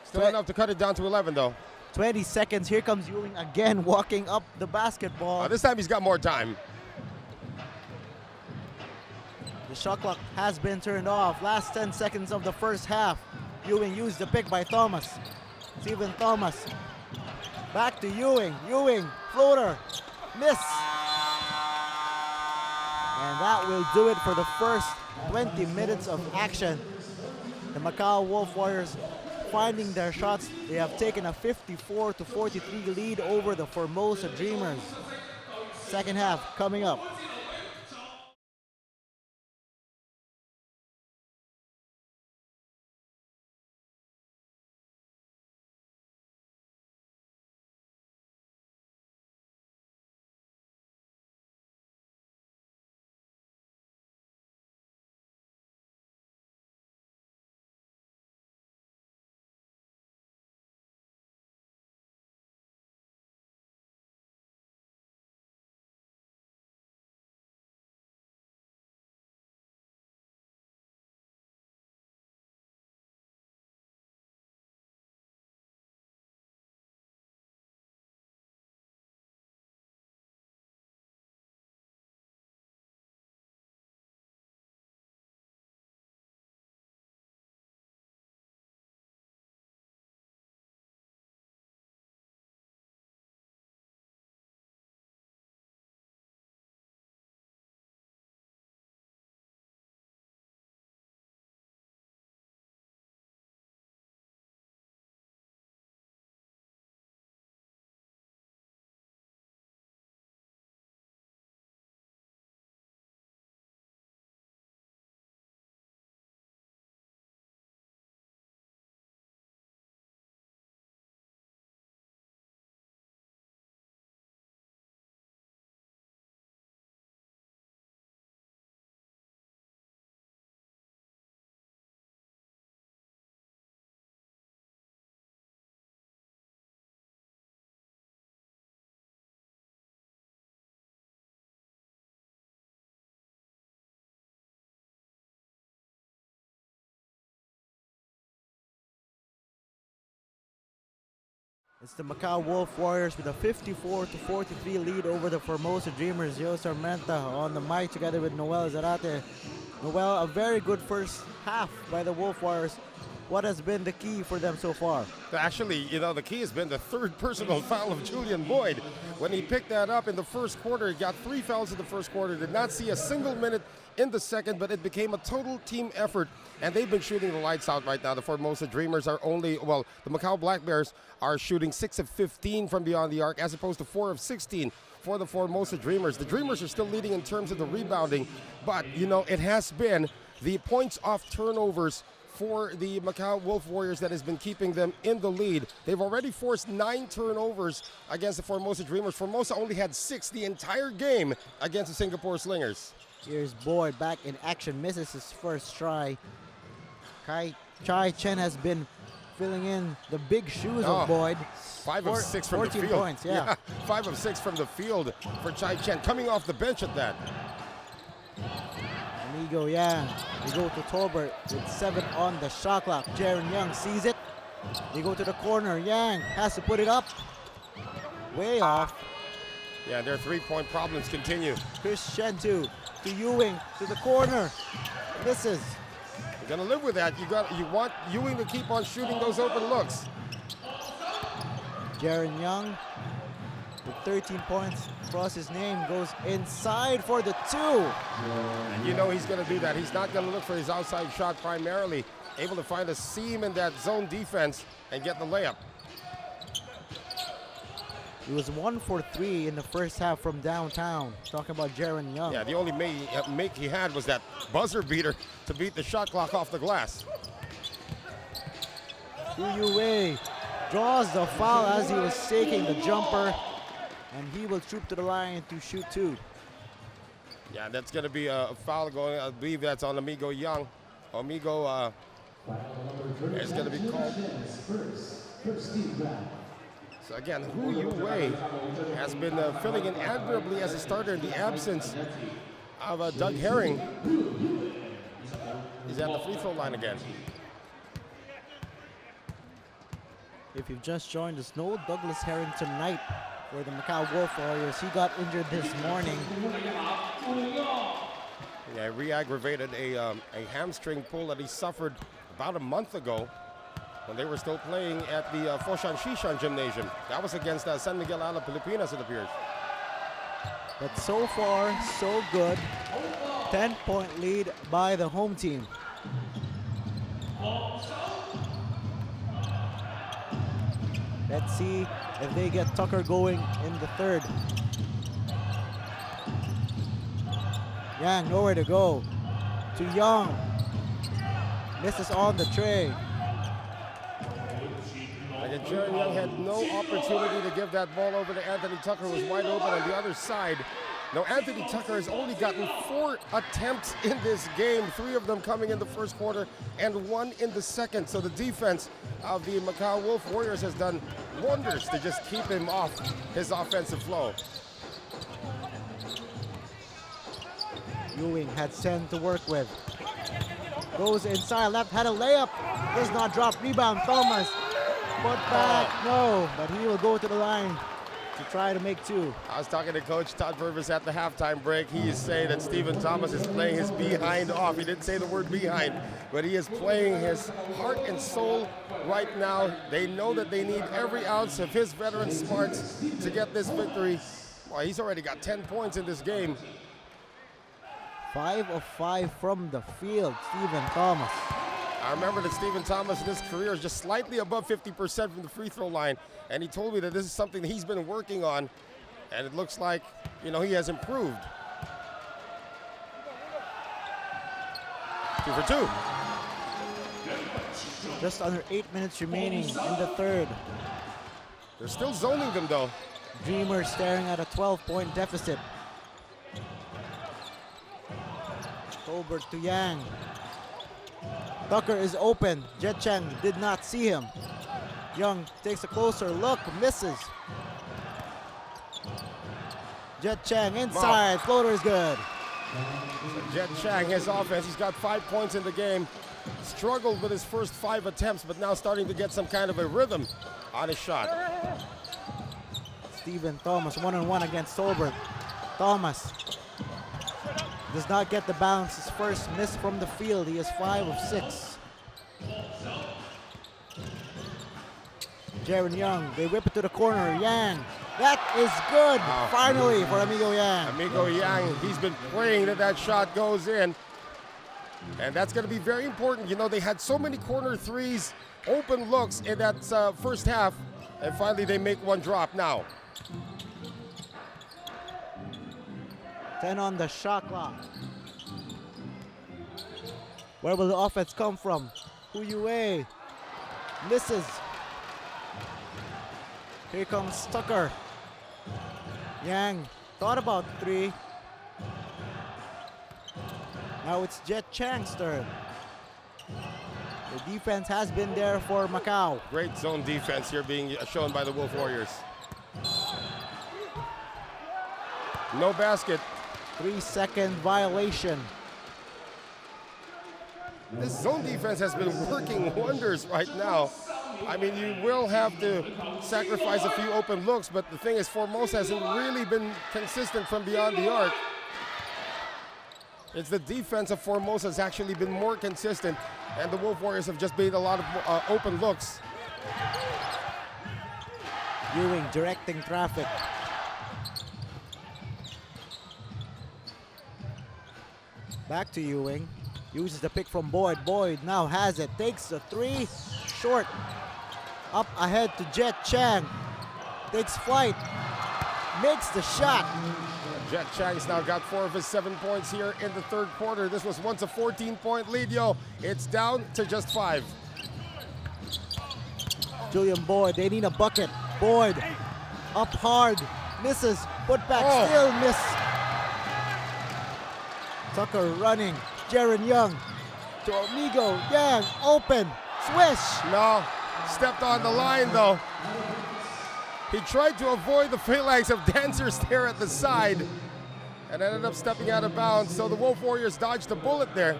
Still enough to cut it down to 11, though. 20 seconds. Here comes Ewing again walking up the basketball. This time he's got more time. The shot clock has been turned off. Last 10 seconds of the first half. Ewing used the pick by Thomas. Stephen Thomas. Back to Ewing. Ewing, floater, miss. And that will do it for the first 20 minutes of action. The Macau Wolf Warriors finding their shots. They have taken a 54-43 lead over the Formosa Dreamers. Second half coming up. It's the Macau Wolf Warriors with a 54-43 lead over the Formosa Dreamers. Joe Sarmenta on the mic together with Noel Zarate. Noel, a very good first half by the Wolf Warriors. What has been the key for them so far? Actually, you know, the key has been the third personal foul of Julian Boyd. When he picked that up in the first quarter, he got 3 fouls in the first quarter, did not see a single minute in the second, but it became a total team effort, and they've been shooting the lights out right now. The Formosa Dreamers are only, well, the Macau Black Bears are shooting 6 of 15 from beyond the arc, as opposed to 4 of 16 for the Formosa Dreamers. The Dreamers are still leading in terms of the rebounding, but, you know, it has been the points off turnovers for the Macau Wolf Warriors that has been keeping them in the lead. They've already forced 9 turnovers against the Formosa Dreamers. Formosa only had 6 the entire game against the Singapore Slingers. Here's Boyd back in action, misses his first try. Chai Chen has been filling in the big shoes of Boyd. 5 of 6 from the field. 14 points, yeah. 5 of 6 from the field for Chai Chen, coming off the bench at that. Amigo Yang, they go to Tolbert with 7 on the shot clock. Jaron Young sees it. They go to the corner. Yang has to put it up. Way off. Yeah, their three-point problems continue. Chris Shentu to Ewing to the corner. Misses. You're gonna live with that. You want Ewing to keep on shooting those open looks. Jaron Young with 13 points across his name, goes inside for the 2. And you know he's going to do that. He's not going to look for his outside shot primarily. Able to find a seam in that zone defense and get the layup. He was 1 for 3 in the first half from downtown. Talking about Jaron Young. Yeah, the only make he had was that buzzer beater to beat the shot clock off the glass. Yue draws the foul as he was taking the jumper, and he will troop to the line to shoot 2. Yeah, that's going to be a foul going. I believe that's on Amigo Young. Amigo is going to be called. So again, Hu Yue has been filling in admirably as a starter in the absence of Doug Herring. He's at the free throw line again. If you've just joined us, no Douglas Herring tonight for the Macau Wolf Warriors. He got injured this morning. Yeah, re-aggravated a hamstring pull that he suffered about a month ago when they were still playing at the Foshan Gymnasium. That was against San Miguel, Alab, Pilipinas, it appears. But so far, so good. 10-point lead by the home team. Let's see if they get Tucker going in the 3rd. Yang, nowhere to go. To Young. Misses on the tray. And Jaron Young had no opportunity to give that ball over to Anthony Tucker, was wide open on the other side. Now, Anthony Tucker has only gotten 4 attempts in this game, 3 of them coming in the first quarter and 1 in the second. So the defense of the Macau Wolf Warriors has done wonders to just keep him off his offensive flow. Ewing had 10 to work with. Goes inside left, had a layup. Does not drop, rebound, Thomas. Put back, no, but he will go to the line to try to make 2. I was talking to Coach Todd Purvis at the halftime break. He is saying that Stephen Thomas is playing his behind off. He didn't say the word behind, but he is playing his heart and soul right now. They know that they need every ounce of his veteran smarts to get this victory. Well, he's already got 10 points in this game. 5 of 5 from the field, Stephen Thomas. I remember that Stephen Thomas in his career is just slightly above 50% from the free throw line, and he told me that this is something that he's been working on, and it looks like, you know, he has improved. 2 for 2. Just under 8 minutes remaining in the 3rd. They're still zoning them, though. Dreamers staring at a 12-point deficit. Colbert to Yang. Tucker is open. Jet Chang did not see him. Young takes a closer look, misses. Jet Chang inside, floater is good. Jet Chang, his offense, he's got 5 points in the game. Struggled with his first 5 attempts, but now starting to get some kind of a rhythm on his shot. Stephen Thomas, 1-on-1 against Colbert. Thomas does not get the bounce. His first miss from the field. He is 5 of 6. Jaron Young, they whip it to the corner. Yang, that is good. Finally for Amigo Yang. Amigo Yang, he's been praying that that shot goes in. And that's going to be very important. You know, they had so many corner threes, open looks in that first half. And finally they make one drop now. 10 on the shot clock. Where will the offense come from? Hu Yue misses. Here comes Tucker. Yang thought about 3. Now it's Jet Chang's turn. The defense has been there for Macau. Great zone defense here being shown by the Wolf Warriors. No basket. 3-second violation. This zone defense has been working wonders right now. I mean, you will have to sacrifice a few open looks, but the thing is, Formosa hasn't really been consistent from beyond the arc. It's the defense of Formosa has actually been more consistent, and the Wolf Warriors have just made a lot of open looks. Ewing directing traffic. Back to Ewing. Uses the pick from Boyd. Boyd now has it. Takes the three. Short. Up ahead to Jet Chang. Takes flight. Makes the shot. Jet Chang's now got 4 of his 7 points here in the third quarter. This was once a 14-point lead, yo. It's down to just 5. Julian Boyd, they need a bucket. Boyd, up hard, misses, put back, still miss. Tucker running, Jaron Young to Amigo, Yang, open, swish. No, stepped on the line though. He tried to avoid the phalanx of dancers there at the side and ended up stepping out of bounds, so the Wolf Warriors dodged a bullet there.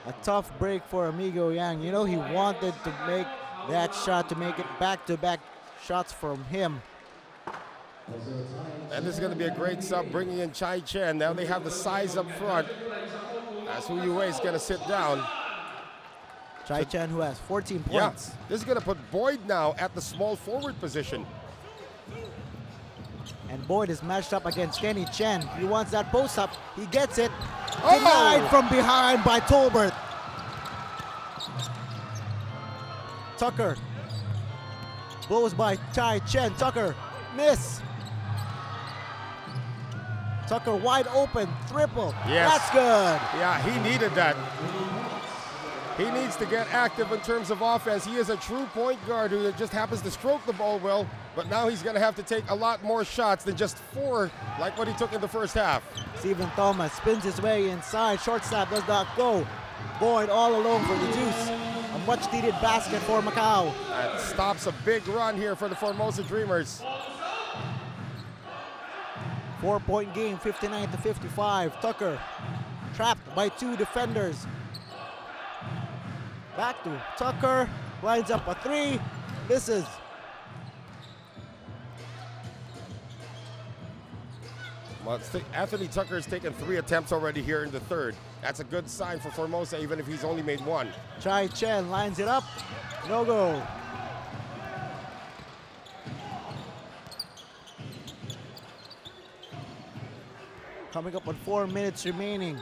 A tough break for Amigo Yang. You know, he wanted to make that shot, to make it back-to-back shots from him. And this is going to be a great sub, bringing in Chai Chen. Now they have the size up front, as Hu Yue is going to sit down. Chai Chen, who has 14 points. Yeah, this is going to put Boyd now at the small forward position. And Boyd is matched up against Kenny Chen. He wants that post up. He gets it. Denied from behind by Tolbert. Tucker blows by Chai Chen. Tucker, miss. Tucker wide open, triple. Yes. That's good. Yeah, he needed that. He needs to get active in terms of offense. He is a true point guard who just happens to stroke the ball well, but now he's going to have to take a lot more shots than just 4 like what he took in the first half. Stephen Thomas spins his way inside. Short snap does not go. Boyd all alone for the deuce. A much needed basket for Macau. That stops a big run here for the Formosa Dreamers. 4-point game, 59-55. Tucker trapped by 2 defenders. Back to Tucker, lines up a 3, misses. Well, Anthony Tucker has taken 3 attempts already here in the third. That's a good sign for Formosa, even if he's only made 1. Chai Chen lines it up, no go. Coming up on 4 minutes remaining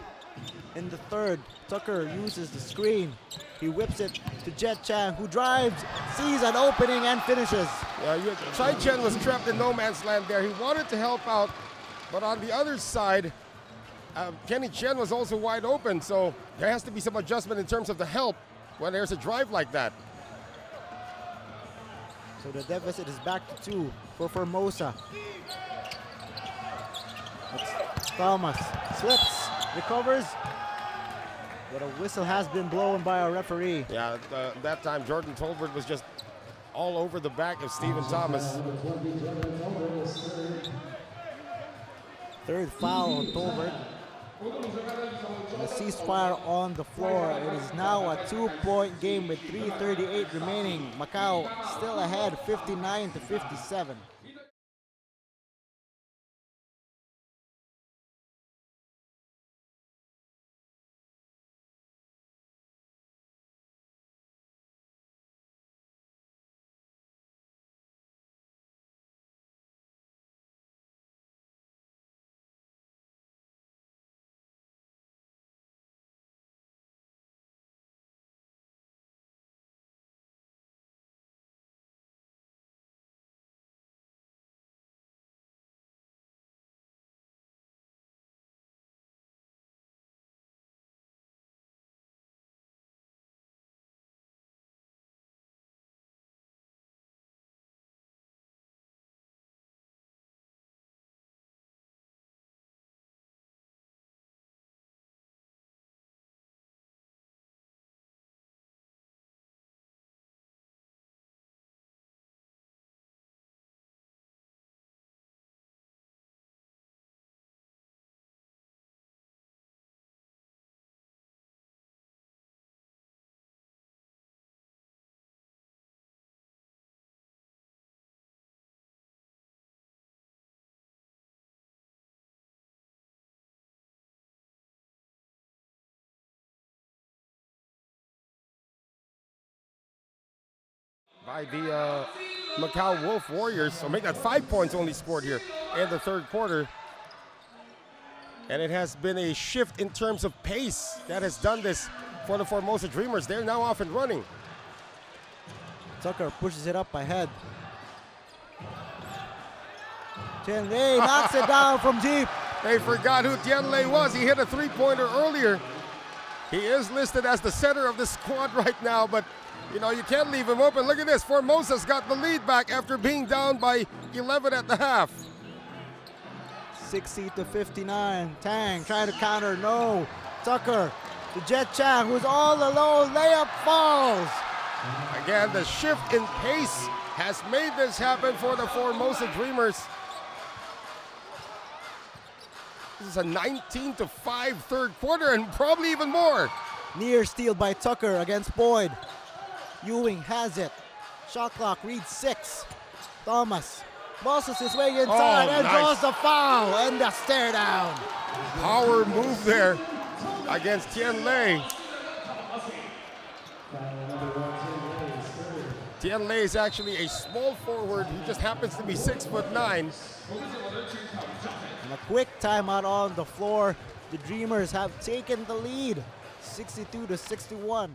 in the third. Tucker uses the screen. He whips it to Jet Chang, who drives, sees an opening, and finishes. Yeah, Chai Chen was trapped in no man's land there. He wanted to help out, but on the other side, Kenny Chen was also wide open, so there has to be some adjustment in terms of the help when there's a drive like that. So the deficit is back to 2 for Formosa. It's Thomas slips, recovers, but a whistle has been blown by a referee. Yeah, that time Jordan Tolbert was just all over the back of Stephen Thomas. Third foul on Tolbert. And a ceasefire on the floor. It is now a 2-point game with 3:38 remaining. Macau still ahead, 59-57. By the Macau Wolf Warriors. So make that 5 points only scored here in the third quarter. And it has been a shift in terms of pace that has done this for the Formosa Dreamers. They're now off and running. Tucker pushes it up ahead. Tianlei knocks it down from deep. They forgot who Tianlei was. He hit a three-pointer earlier. He is listed as the center of the squad right now, but you know, you can't leave him open. Look at this. Formosa's got the lead back after being down by 11 at the half. 60-59. Tang trying to counter. No. Tucker to Jet Chang, who's all alone. Layup falls. Again, the shift in pace has made this happen for the Formosa Dreamers. This is a 19-5 third quarter and probably even more. Near steal by Tucker against Boyd. Ewing has it. Shot clock reads 6. Thomas muscles his way inside and draws the foul and the stare down. Power move there against Tianlei. Tianlei is actually a small forward who just happens to be 6'9". And a quick timeout on the floor. The Dreamers have taken the lead, 62-61.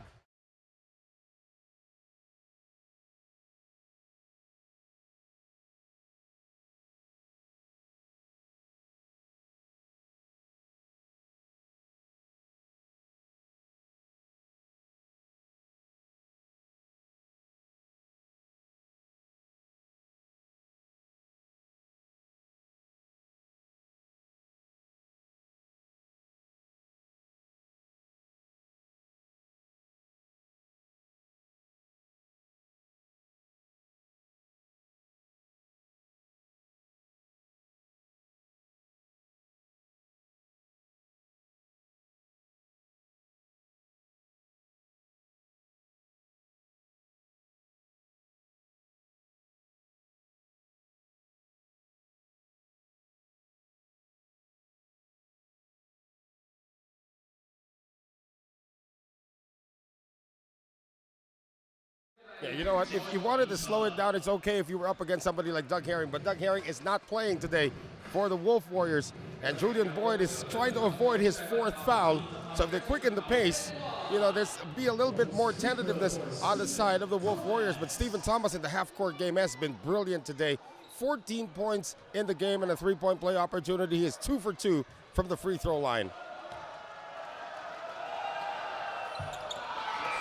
Yeah, you know what? If you wanted to slow it down, it's okay if you were up against somebody like Doug Herring, but Doug Herring is not playing today for the Wolf Warriors, and Julian Boyd is trying to avoid his 4th foul. So if they quicken the pace, you know, there's be a little bit more tentativeness on the side of the Wolf Warriors. But Stephen Thomas in the half-court game has been brilliant today. 14 points in the game and a 3-point play opportunity. He is 2 for 2 from the free throw line.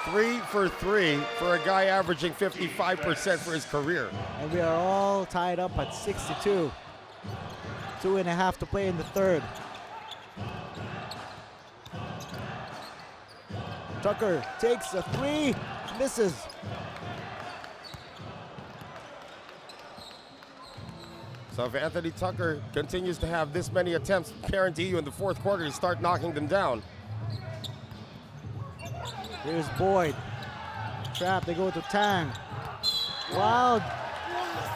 3 for 3 for a guy averaging 55% for his career. And we are all tied up at 62. 2.5 to play in the third. Tucker takes a 3, misses. So if Anthony Tucker continues to have this many attempts, guarantee you in the 4th quarter, you start knocking them down. Here's Boyd. Trap, they go to Tang. Wild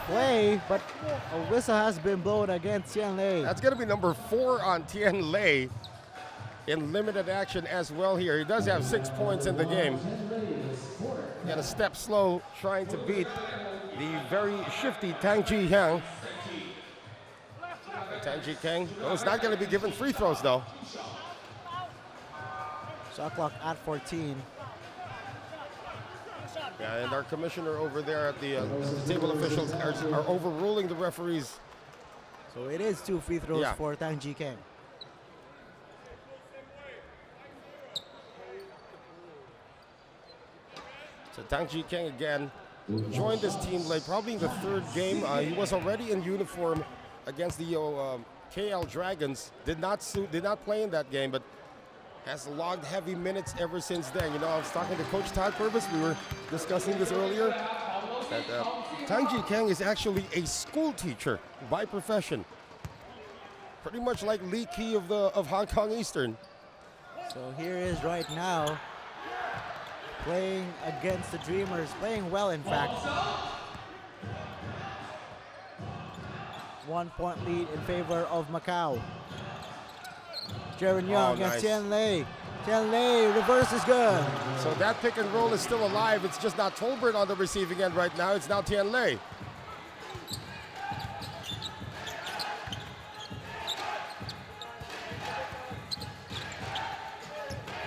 play, but a whistle has been blown against Tianlei. That's going to be number 4 on Tianlei in limited action as well here. He does have 6 points in the game. Got a step slow, trying to beat the very shifty Tang Ji-hyang. Tang Ji-hyang, he's not going to be given free throws though. Shot clock at 14. Yeah, and our commissioner over there at the table officials are overruling the referees. So it is 2 free throws Yeah. for Tang Ji-hyang. So Tang Ji-hyang again joined this team late, probably in the 3rd game. He was already in uniform against the KL Dragons. Did not play in that game, but has logged heavy minutes ever since then. You know, I was talking to Coach Todd Purvis. We were discussing this earlier. That Tang Ji-hyang is actually a school teacher by profession. Pretty much like Lee Kee of Hong Kong Eastern. So here is right now playing against the Dreamers, playing well in fact. 1 point lead in favor of Macau. Jaron Young against Tianlei. Tianlei, reverse is good. So that pick and roll is still alive. It's just not Tolbert on the receiving end right now. It's now Tianlei.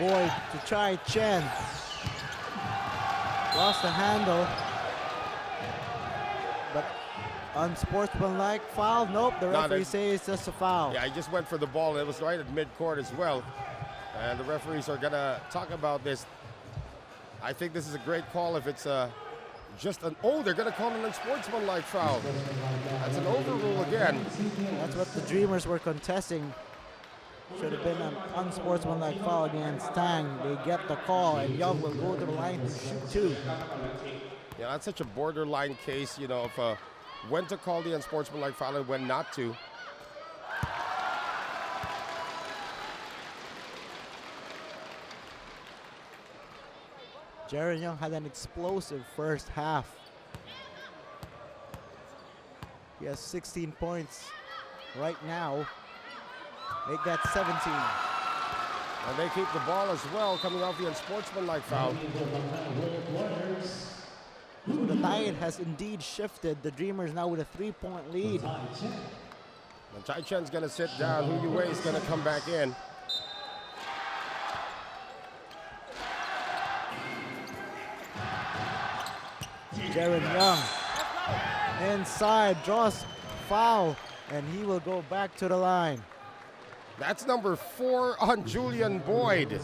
Boyd to try Chen. Lost the handle. But unsportsmanlike foul? Nope, the referee says it's just a foul. Yeah, he just went for the ball. It was right at midcourt as well. And the referees are going to talk about this. I think this is a great call if it's just an, oh, they're going to call an unsportsmanlike foul. That's an overrule again. That's what the Dreamers were contesting. Should have been an unsportsmanlike foul against Tang. They get the call, and Young will go to the line to shoot two. Yeah, that's such a borderline case, you know, of when to call the unsportsmanlike foul and when not to. Jaron Young had an explosive first half. He has 16 points right now. Make that 17. And they keep the ball as well, coming off the unsportsmanlike foul. So the tide has indeed shifted. The Dreamers now with a 3-point lead. And Tai Chen's going to sit down. Hu Yue is going to come back in. Jaron Young inside, draws foul, and he will go back to the line. That's number 4 on Julian Boyd.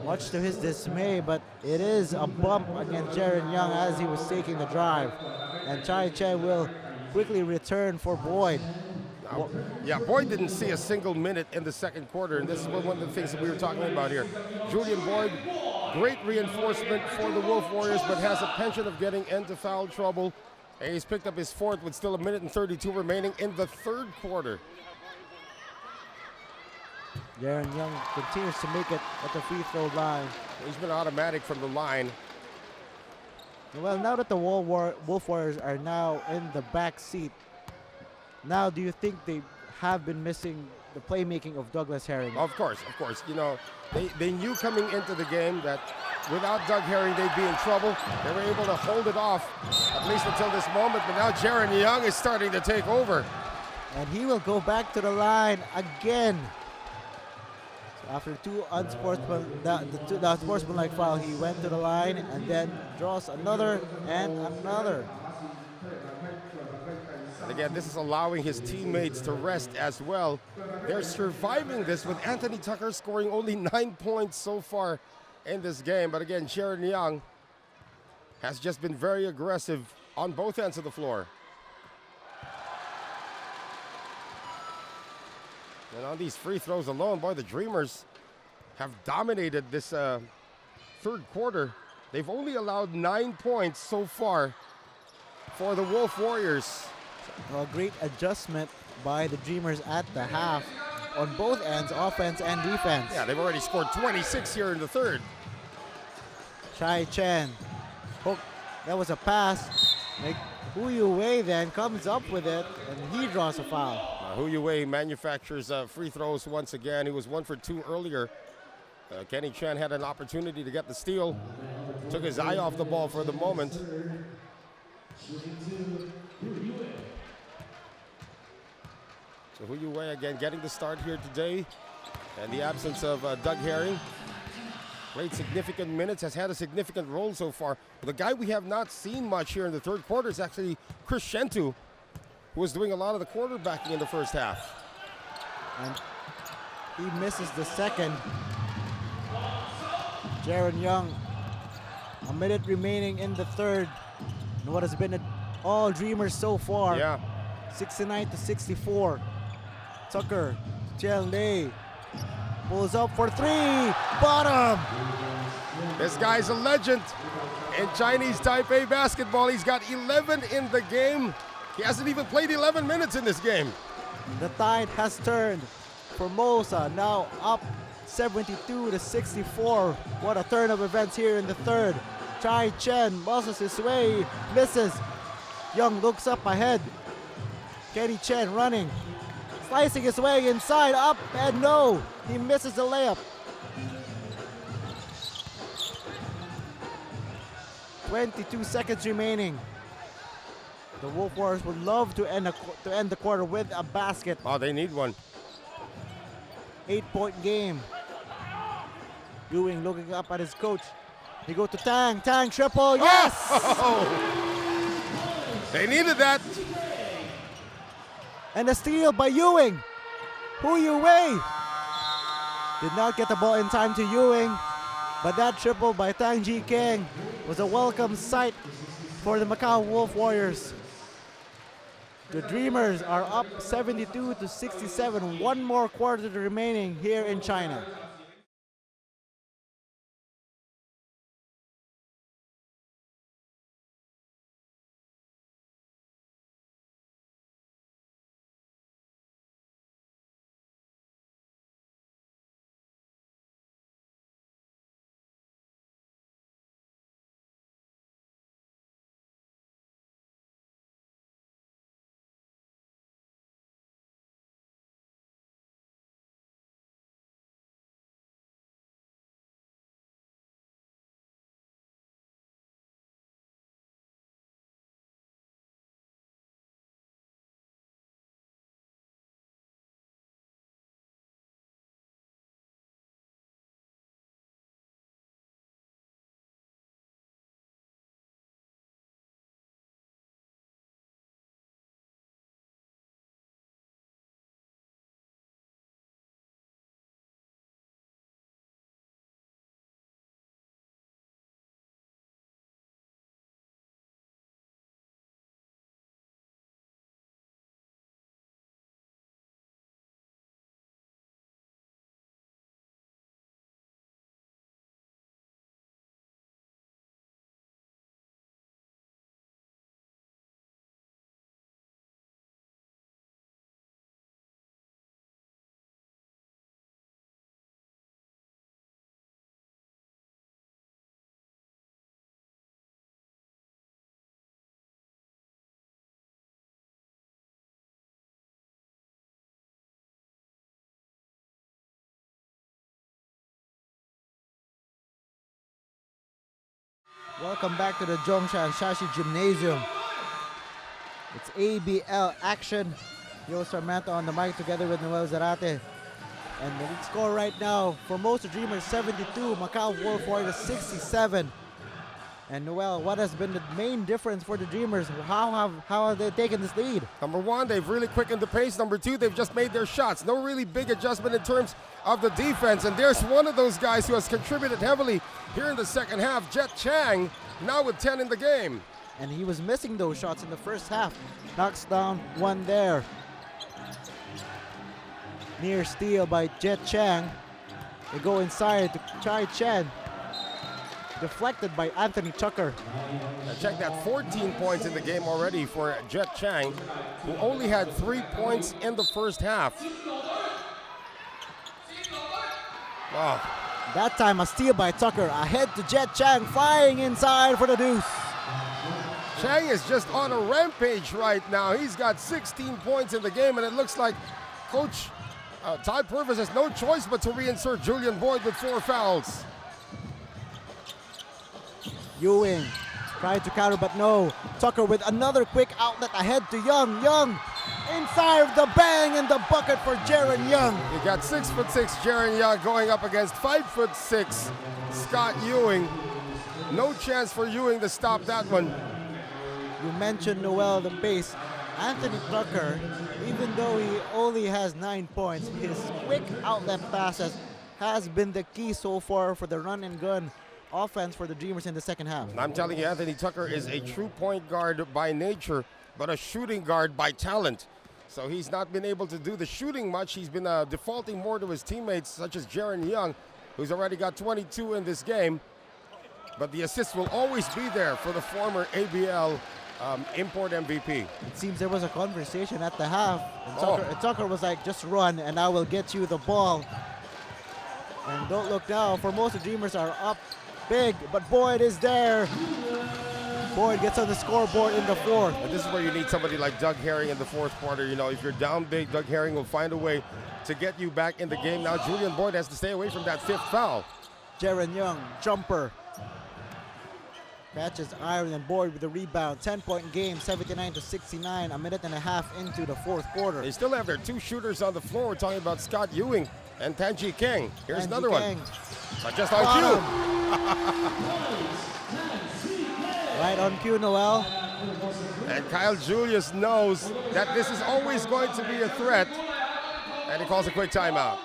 Much to his dismay, but it is a bump against Jaron Young as he was taking the drive. And Chai Chen will quickly return for Boyd. Yeah, Boyd didn't see a single minute in the second quarter, and this is one of the things that we were talking about here. Julian Boyd, great reinforcement for the Wolf Warriors, but has a penchant of getting into foul trouble. And he's picked up his fourth with still 1:32 remaining in the third quarter. Jaron Young continues to make it at the free throw line. He's been automatic from the line. Well, now that the Wolf Warriors are now in the back seat, now do you think they have been missing the playmaking of Douglas Herring? Of course. You know, they knew coming into the game that without Doug Herring, they'd be in trouble. They were able to hold it off, at least until this moment, but now Jaron Young is starting to take over. And he will go back to the line again. After two the unsportsmanlike foul, he went to the line and then draws another and another. And again, this is allowing his teammates to rest as well. They're surviving this with Anthony Tucker scoring only 9 points so far in this game. But again, Jaron Young has just been very aggressive on both ends of the floor. And on these free throws alone, boy, the Dreamers have dominated this third quarter. They've only allowed 9 points so far for the Wolf Warriors. A great adjustment by the Dreamers at the half on both ends, offense and defense. Yeah, they've already scored 26 here in the third. Chai Chen, hook, that was a pass. Hu Yue then comes up with it and he draws a foul. Hu Yue manufactures free throws once again. He was 1 for 2 earlier. Kenny Chen had an opportunity to get the steal. Took his eye off the ball for the moment. So Hu Yue again getting the start here today. And the absence of Doug Herring. Played significant minutes, has had a significant role so far. But the guy we have not seen much here in the third quarter is actually Chris Shentu, who was doing a lot of the quarterbacking in the first half. And he misses the second. Jaron Young, a minute remaining in the third. And what has been all Dreamers so far. Yeah. 69-64. Tucker, Tian Lei, pulls up for three, bottom. This guy's a legend in Chinese Taipei basketball. He's got 11 in the game. He hasn't even played 11 minutes in this game. The tide has turned. Formosa now up 72-64. What a turn of events here in the third. Chai Chen muscles his way, misses. Young looks up ahead. Kenny Chen running, slicing his way inside, up, and no, he misses the layup. 22 seconds remaining. The Wolf Warriors would love to end the quarter with a basket. Oh, they need one. 8-point game. Ewing looking up at his coach. He goes to Tang. Tang triple. Yes! Oh! They needed that. And a steal by Ewing. Hu Yu-wei did not get the ball in time to Ewing, but that triple by Tang Ji Kang was a welcome sight for the Macau Wolf Warriors. The Dreamers are up 72-67. One more quarter remaining here in China. Welcome back to the Zhongshan Shaxi Gymnasium. It's ABL action. Yo Sarmento on the mic together with Noel Zarate. And the score right now, Formosa Dreamers 72, Macau Wolf Warriors 67. And Noel, what has been the main difference for the Dreamers? How have they taken this lead? Number one, they've really quickened the pace. Number two, they've just made their shots. No really big adjustment in terms of the defense. And there's one of those guys who has contributed heavily here in the second half, Chang, now with 10 in the game. And he was missing those shots in the first half. Knocks down one there. Near steal by Chang. They go inside to try Chen. Deflected by Anthony Tucker. Check that, 14 points in the game already for Chang, who only had 3 points in the first half. Wow. That time a steal by Tucker. Ahead to Chang, flying inside for the deuce. Chang is just on a rampage right now. He's got 16 points in the game, and it looks like Coach Ty Purvis has no choice but to reinsert Julian Boyd with 4 fouls. Ewing tried to counter, but no. Tucker with another quick outlet ahead to Young. Young inside of the bang and the bucket for Jaren Young. You got 6'6" Jaren Young going up against 5'6" Scott Ewing. No chance for Ewing to stop that one. You mentioned Noel the pace. Anthony Tucker, even though he only has 9 points, his quick outlet passes has been the key so far for the run and gun offense for the Dreamers in the second half. I'm telling you, Anthony Tucker is a true point guard by nature, but a shooting guard by talent. So he's not been able to do the shooting much. He's been defaulting more to his teammates, such as Jaren Young, who's already got 22 in this game. But the assists will always be there for the former ABL import MVP. It seems there was a conversation at the half. And Tucker was like, just run and I will get you the ball. And don't look now, Formosa Dreamers are up big, but Boyd is there. Boyd gets on the scoreboard in the fourth. And this is where you need somebody like Doug Herring in the fourth quarter. You know, if you're down big, Doug Herring will find a way to get you back in the game. Now Julian Boyd has to stay away from that 5th foul. Jaren Young, jumper. Catches Iron and Boyd with the rebound. 10-point game, 79-69, a minute and a half into the fourth quarter. They still have their 2 shooters on the floor. We're talking about Scott Ewing and Tanji Kang. Here's another one. So just on cue. Right on cue, Noel. And Kyle Julius knows that this is always going to be a threat. And he calls a quick timeout.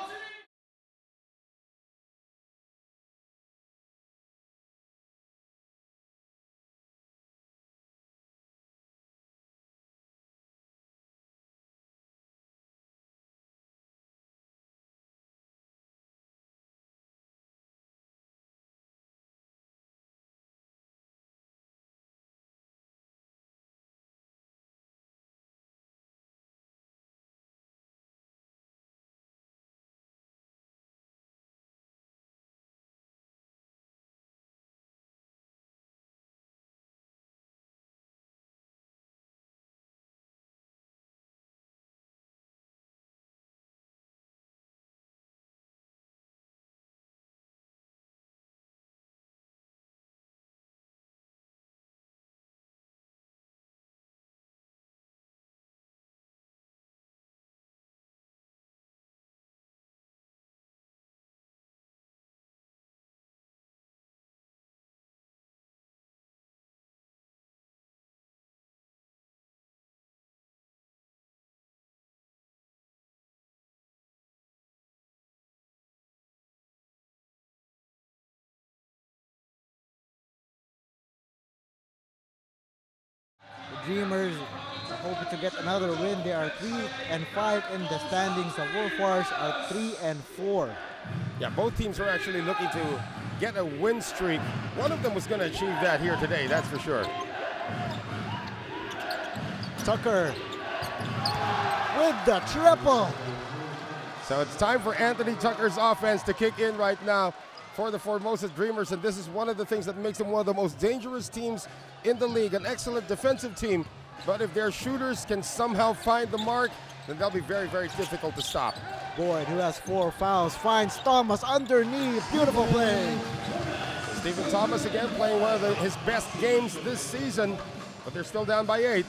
Dreamers are hoping to get another win. They are 3-5 in the standings. The Wolf Warriors are 3-4. Yeah, both teams are actually looking to get a win streak. One of them was going to achieve that here today, that's for sure. Tucker with the triple. So it's time for Anthony Tucker's offense to kick in right now for the Formosa Dreamers, and this is one of the things that makes them one of the most dangerous teams in the league. An excellent defensive team, but if their shooters can somehow find the mark, then they'll be very, very difficult to stop. Boyd, who has 4 fouls, finds Thomas underneath. Beautiful play. Stephen Thomas again playing one of his best games this season, but they're still down by 8.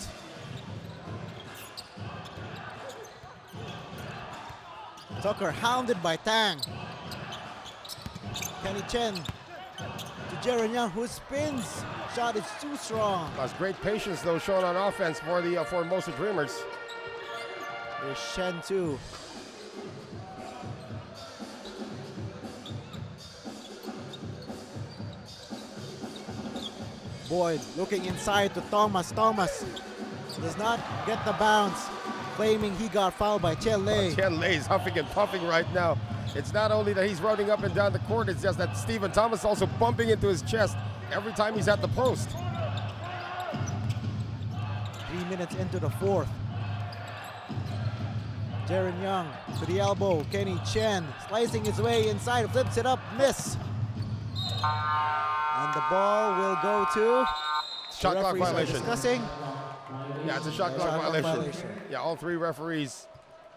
Tucker hounded by Tang. Kenny Chen to Jaron Young, who spins. Shot is too strong. That's great patience, though, shown on offense for the Formosa Dreamers. There's Shen too. Boyd looking inside to Thomas. Thomas does not get the bounce, claiming he got fouled by Chen Lei. Chen Lei is huffing and puffing right now. It's not only that he's running up and down the court, it's just that Stephen Thomas also bumping into his chest every time he's at the post. 3 minutes into the fourth. Jaron Young to the elbow. Kenny Chen slicing his way inside, flips it up, miss. And the ball will go to Shot clock referees are violation. discussing. Yeah, it's a shot clock violation. Yeah, all 3 referees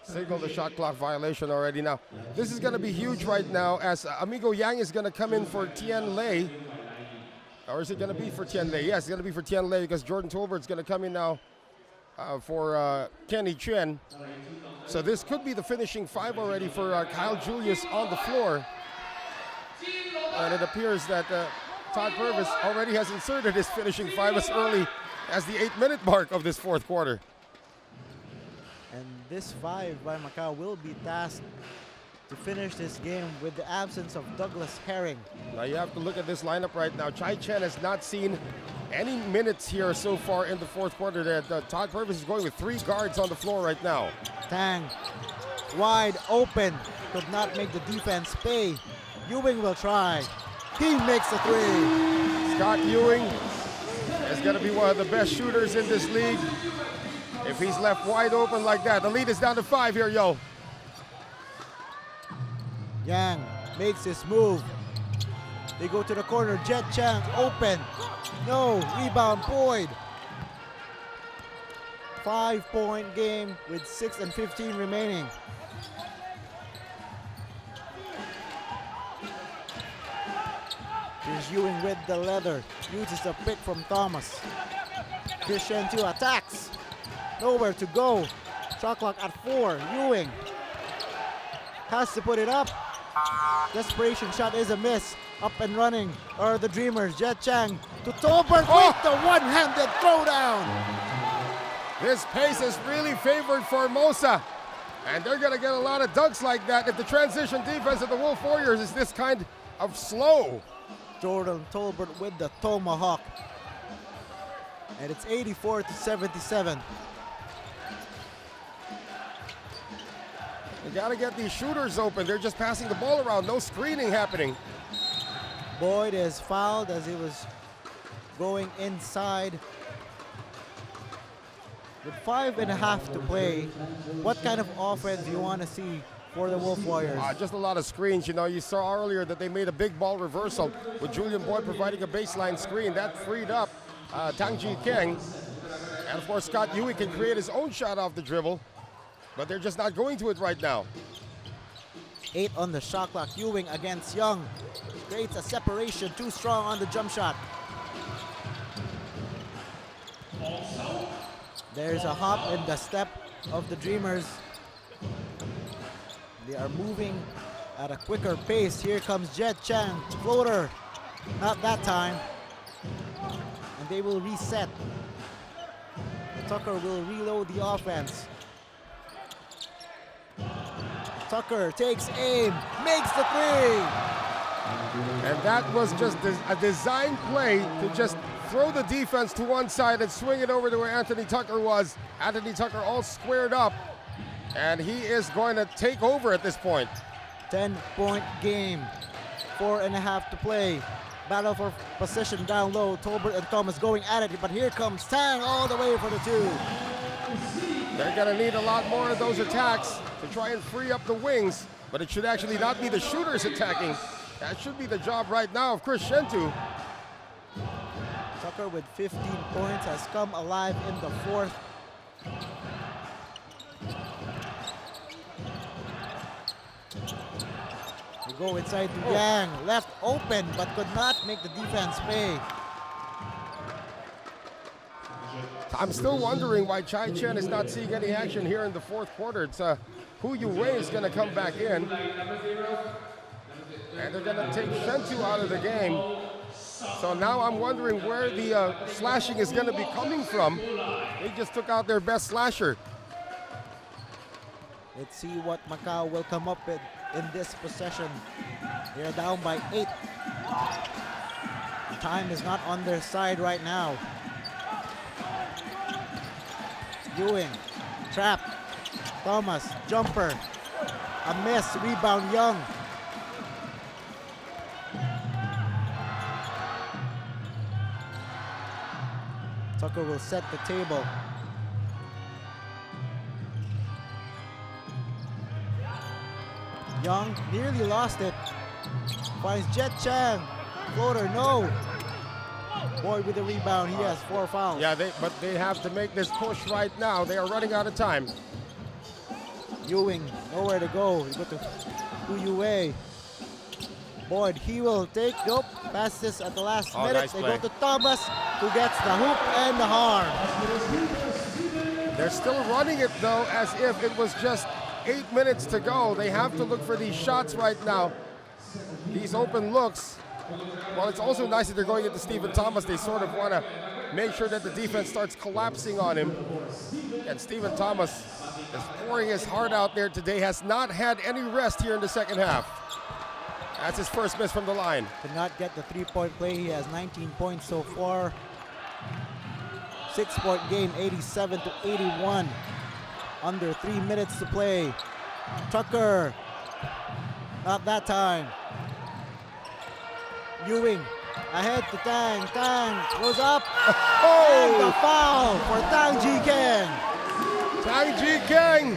signaled the shot clock violation already. Now, this is going to be huge right now as Amigo Yang is going to come in for Tian Lei. Or is it going to be for Tian Lei? Yes, it's going to be for Tian Lei because Jordan Tolbert's going to come in now for Kenny Chen. So this could be the finishing 5 already for Kyle Julius on the floor. And it appears that Todd Purvis already has inserted his finishing 5 as early as the 8-minute mark of this fourth quarter. And this 5 by Macau will be tasked to finish this game with the absence of Douglas Herring. Now you have to look at this lineup right now. Chai Chen has not seen any minutes here so far in the fourth quarter. That Todd Purvis is going with 3 guards on the floor right now. Tang wide open, could not make the defense pay. Ewing will try. He makes a 3. Scott Ewing is going to be one of the best shooters in this league. If he's left wide open like that, the lead is down to 5 here, yo. Yang makes his move. They go to the corner. Jet Chang open. No, rebound Boyd. 5-point game with 6:15 remaining. Here's Ewing with the leather. Uses the pick from Thomas. Christian 2 attacks. Nowhere to go. Shot clock at 4. Ewing has to put it up. Desperation shot is a miss. Up and running are the Dreamers. Jet Chang to Tolbert with the one-handed throwdown. This pace is really favored Formosa. And they're going to get a lot of dunks like that if the transition defense of the Wolf Warriors is this kind of slow. Jordan Tolbert with the tomahawk. And it's 84-77. You got to get these shooters open. They're just passing the ball around. No screening happening. Boyd is fouled as he was going inside. With 5.5 to play, what kind of offense do you want to see for the Wolf Warriors? Just a lot of screens. You know, you saw earlier that they made a big ball reversal with Julian Boyd providing a baseline screen. That freed up Tang Ji Keng. And of course, Scott Ewing can create his own shot off the dribble, but they're just not going to it right now. 8 on the shot clock. Ewing against Young. Creates a separation. Too strong on the jump shot. There's a hop in the step of the Dreamers. They are moving at a quicker pace. Here comes Jet Chang. Floater. Not that time. And they will reset. Tucker will reload the offense. Tucker takes aim, makes the three. And that was just a design play to just throw the defense to one side and swing it over to where Anthony Tucker was. Anthony Tucker all squared up, and he is going to take over at this point. 10-point game, 4.5 to play. Battle for position down low. Tolbert and Thomas going at it, but here comes Tang all the way for the 2. They're going to need a lot more of those attacks to try and free up the wings, but it should actually not be the shooters attacking. That should be the job right now of Chris Shentu. Tucker with 15 points has come alive in the 4th. We go inside to Yang, left open but could not make the defense pay. I'm still wondering why Chai Chen is not seeing any action here in the 4th quarter. It's Hu Yue is going to come back in. And they're going to take Shentu out of the game. So now I'm wondering where the slashing is going to be coming from. They just took out their best slasher. Let's see what Macau will come up with in this possession. They're down by 8. Time is not on their side right now. Ewing, trap, Thomas, jumper, a miss, rebound Young. Tucker will set the table. Young nearly lost it. Finds Jet Chang. Floater, no. Boyd with the rebound. He has 4 fouls. Yeah, but they have to make this push right now. They are running out of time. Ewing, nowhere to go. He got to Yue. Boyd, he will take, nope, passes at the last minute. Nice they play. go to Thomas, who gets the hoop and the harm. They're still running it, though, as if it was just 8 minutes to go. They have to look for these shots right now. These open looks. Well, it's also nice that they're going into Stephen Thomas. They sort of want to make sure that the defense starts collapsing on him. And Stephen Thomas is pouring his heart out there today. Has not had any rest here in the second half. That's his first miss from the line. Could not get the 3-point play. He has 19 points so far. 6-point game, 87-81. Under 3 minutes to play. Tucker, not that time. Ewing, ahead to Tang. Tang goes up. And the foul for Tang Ji Keng. Tang Ji Keng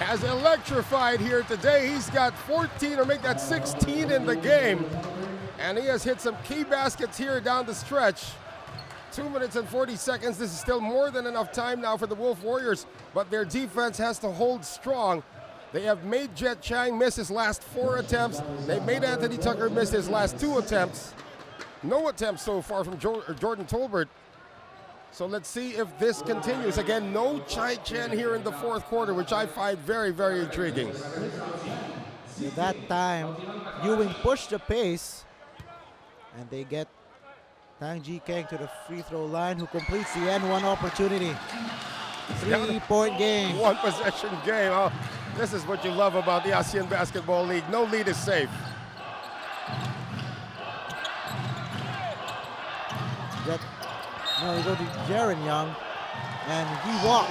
has electrified here today. He's got 14, or make that 16 in the game. And he has hit some key baskets here down the stretch. 2 minutes and 40 seconds. This is still more than enough time now for the Wolf Warriors, but their defense has to hold strong. They have made Jet Chang miss his last 4 attempts. They've made Anthony Tucker miss his last 2 attempts. No attempts so far from Jordan Tolbert. So let's see if this continues. Again, no Chai Chen here in the 4th quarter, which I find very, very intriguing. At that time, Ewing pushed the pace, and they get Tang Ji Kang to the free throw line, who completes the N1 opportunity. 3-point game. One possession game. Oh, this is what you love about the ASEAN Basketball League. No lead is safe. No, you go to Jaren Young, and he walks.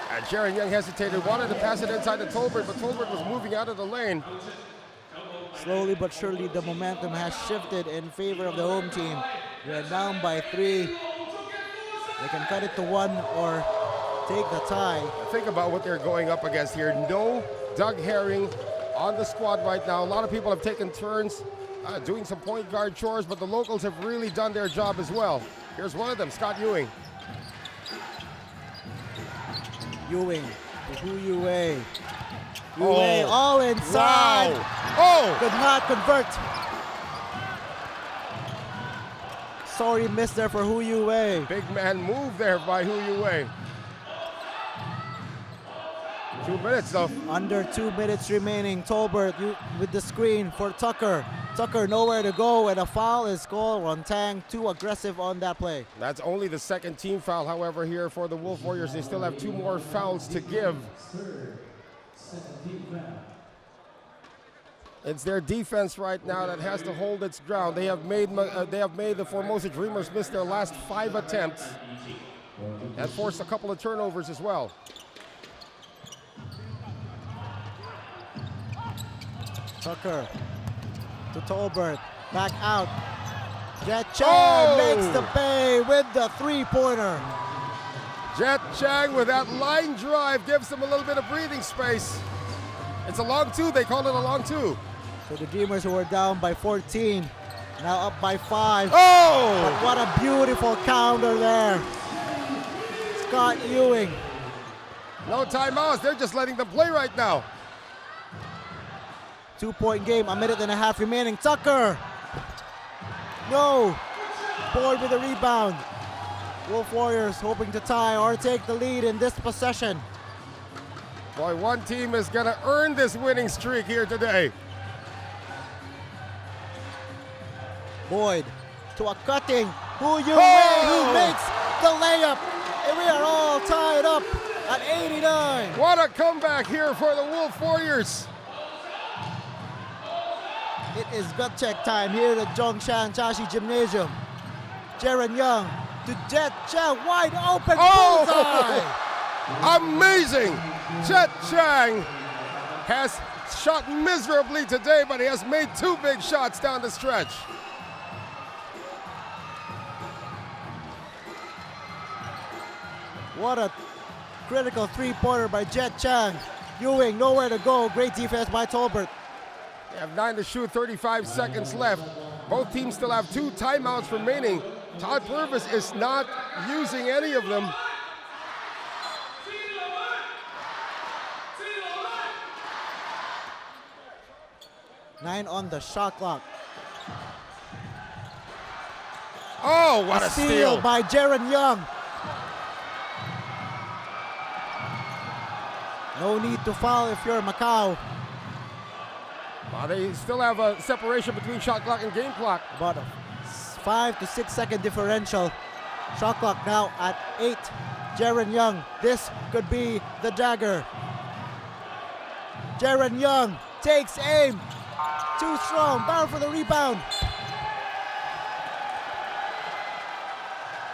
And Jaren Young hesitated, wanted to pass it inside to Tolbert, but Tolbert was moving out of the lane. Slowly but surely, the momentum has shifted in favor of the home team. They're down by 3. They can cut it to 1 or take the tie. Think about what they're going up against here. No Doug Herring on the squad right now. A lot of people have taken turns doing some point guard chores, but the locals have really done their job as well. Here's one of them, Scott Ewing. Ewing to Hu Yue. Yue all inside. Wow. Oh! Could not convert. Sorry, miss there for Hu Yue. Big man move there by Hu Yue. 2 minutes though. Under 2 minutes remaining. Tolbert with the screen for Tucker. Tucker nowhere to go, and a foul is called on Tang. Too aggressive on that play. That's only the second team foul, however, here for the Wolf Warriors. They still have 2 more fouls to give. It's their defense right now that has to hold its ground. They have made the Formosa Dreamers miss their last 5 attempts and forced a couple of turnovers as well. Tucker to Tolbert, back out. Jet Chang makes the pay with the 3-pointer. Jet Chang with that line drive gives them a little bit of breathing space. It's a long 2, they call it a long 2. So the Dreamers, who were down by 14, now up by 5. Oh! But what a beautiful counter there. Scott Ewing. No timeouts, they're just letting them play right now. 2-point game, 1.5 minutes remaining. Tucker. No. Boyd with a rebound. Wolf Warriors hoping to tie or take the lead in this possession. Boy, one team is going to earn this winning streak here today. Boyd to a cutting. Hu Yue, who makes the layup. And we are all tied up at 89. What a comeback here for the Wolf Warriors. It is gut check time here at Zhongshan Shaxi Gymnasium. Jaren Young to Jet Chang, wide open, bullseye! Amazing! Jet Chang has shot miserably today, but he has made 2 big shots down the stretch. What a critical 3-pointer by Jet Chang. Ewing nowhere to go. Great defense by Tolbert. They have 9 to shoot, 35 seconds left. Both teams still have 2 timeouts remaining. Todd Purvis is not using any of them. Nine on the shot clock. Oh, what a steal by Jaren Young. No need to foul if you're Macau. They still have a separation between shot clock and game clock. About a 5 to 6 second differential. Shot clock now at 8. Jaren Young, this could be the dagger. Jaren Young takes aim. Too strong, bound for the rebound.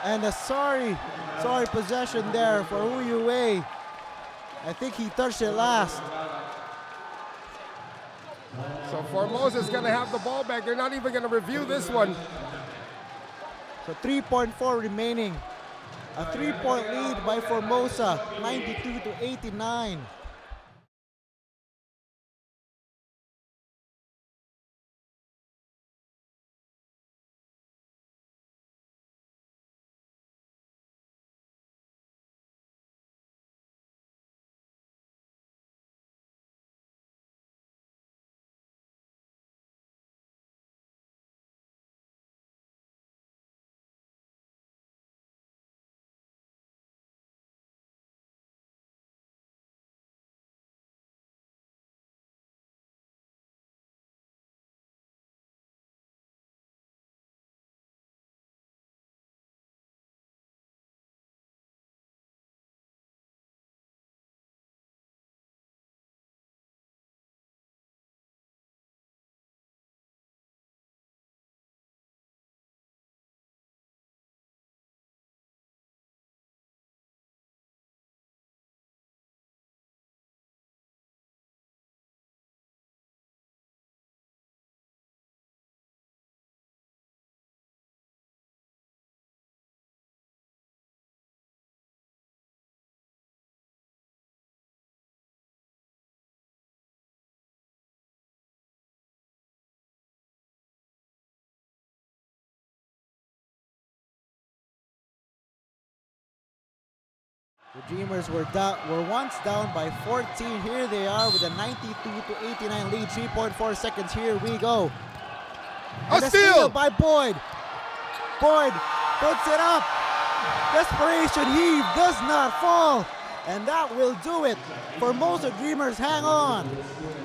And a sorry possession there for Hu Yue. I think he touched it last. So Formosa's going to have the ball back. They're not even going to review this one. So 3.4 remaining. A 3-point lead by Formosa, 92 to 89. The Dreamers were once down by 14. Here they are with a 92-89 lead. 3.4 seconds. Here we go. And A steal by Boyd. Boyd puts it up. Desperation heave does not fall. And that will do it. Formosa Dreamers hang on.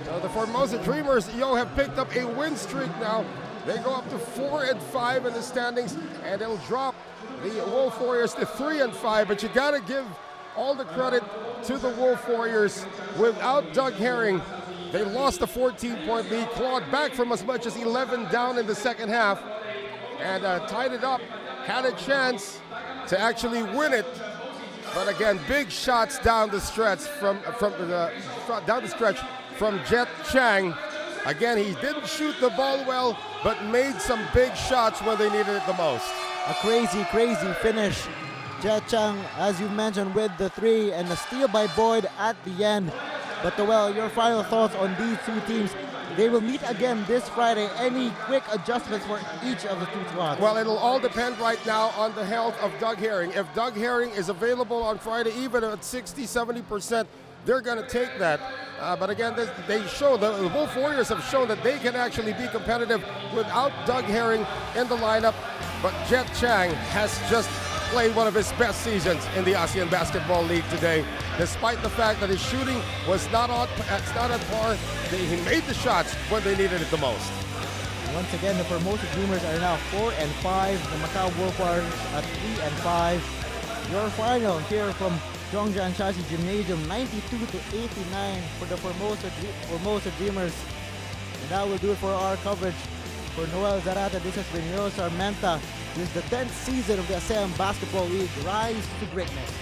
So the Formosa Dreamers, have picked up a win streak now. They go up to 4-5 in the standings, and they'll drop the Wolf Warriors to 3-5. But you got to give all the credit to the Wolf Warriors. Without Doug Herring, they lost a 14-point lead, clawed back from as much as 11 down in the second half, and tied it up. Had a chance to actually win it, but again, big shots down the stretch from Jet Chang. Again, he didn't shoot the ball well, but made some big shots when they needed it the most. A crazy finish. Jet Chang, as you mentioned, with the three and the steal by Boyd at the end. But your final thoughts on these two teams? They will meet again this Friday. Any quick adjustments for each of the two squads? Well, it'll all depend right now on the health of Doug Herring. If Doug Herring is available on Friday, even at 60-70%, they're going to take that. But again, the Wolf Warriors have shown that they can actually be competitive without Doug Herring in the lineup. But Jet Chang has just played one of his best seasons in the ASEAN Basketball League today. Despite the fact that his shooting was not on par, he made the shots when they needed it the most. Once again, the Formosa Dreamers are now 4-5. The Macau Wolf Warriors at 3-5. Your final here from Zhongshan Shaxi Gymnasium, 92-89 for the Formosa Dreamers. And that will do it for our coverage. For Noel Zarata, this has been Yo Sarmenta. This is the 10th season of the ASEAN Basketball League. Rise to greatness.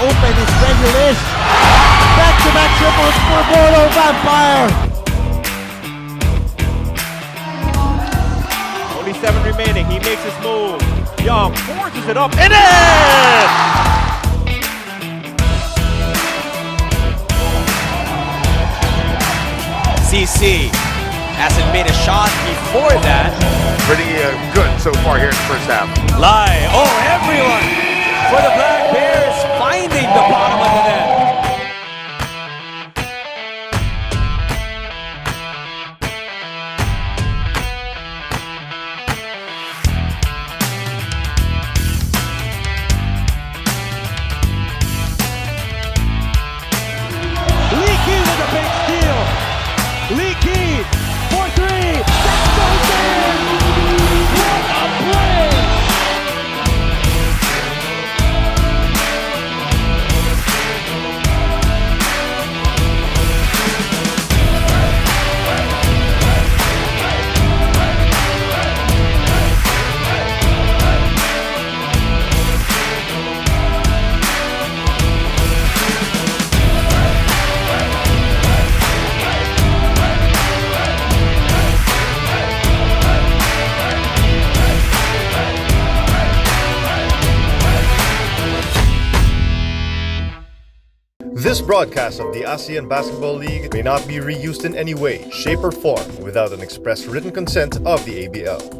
Open is Regulish. Back-to-back triples for Mono Vampire. Only 7 remaining. He makes his move. Young forces it up and in! CC hasn't made a shot before that. Pretty good so far here in the first half. Lai. Oh, everyone for the Black Bears finding the bottom of the net. Leaky with a big steal. Leaky for 3. That goes in. What a play! This broadcast of the ASEAN Basketball League may not be reused in any way, shape, or form without an express written consent of the ABL.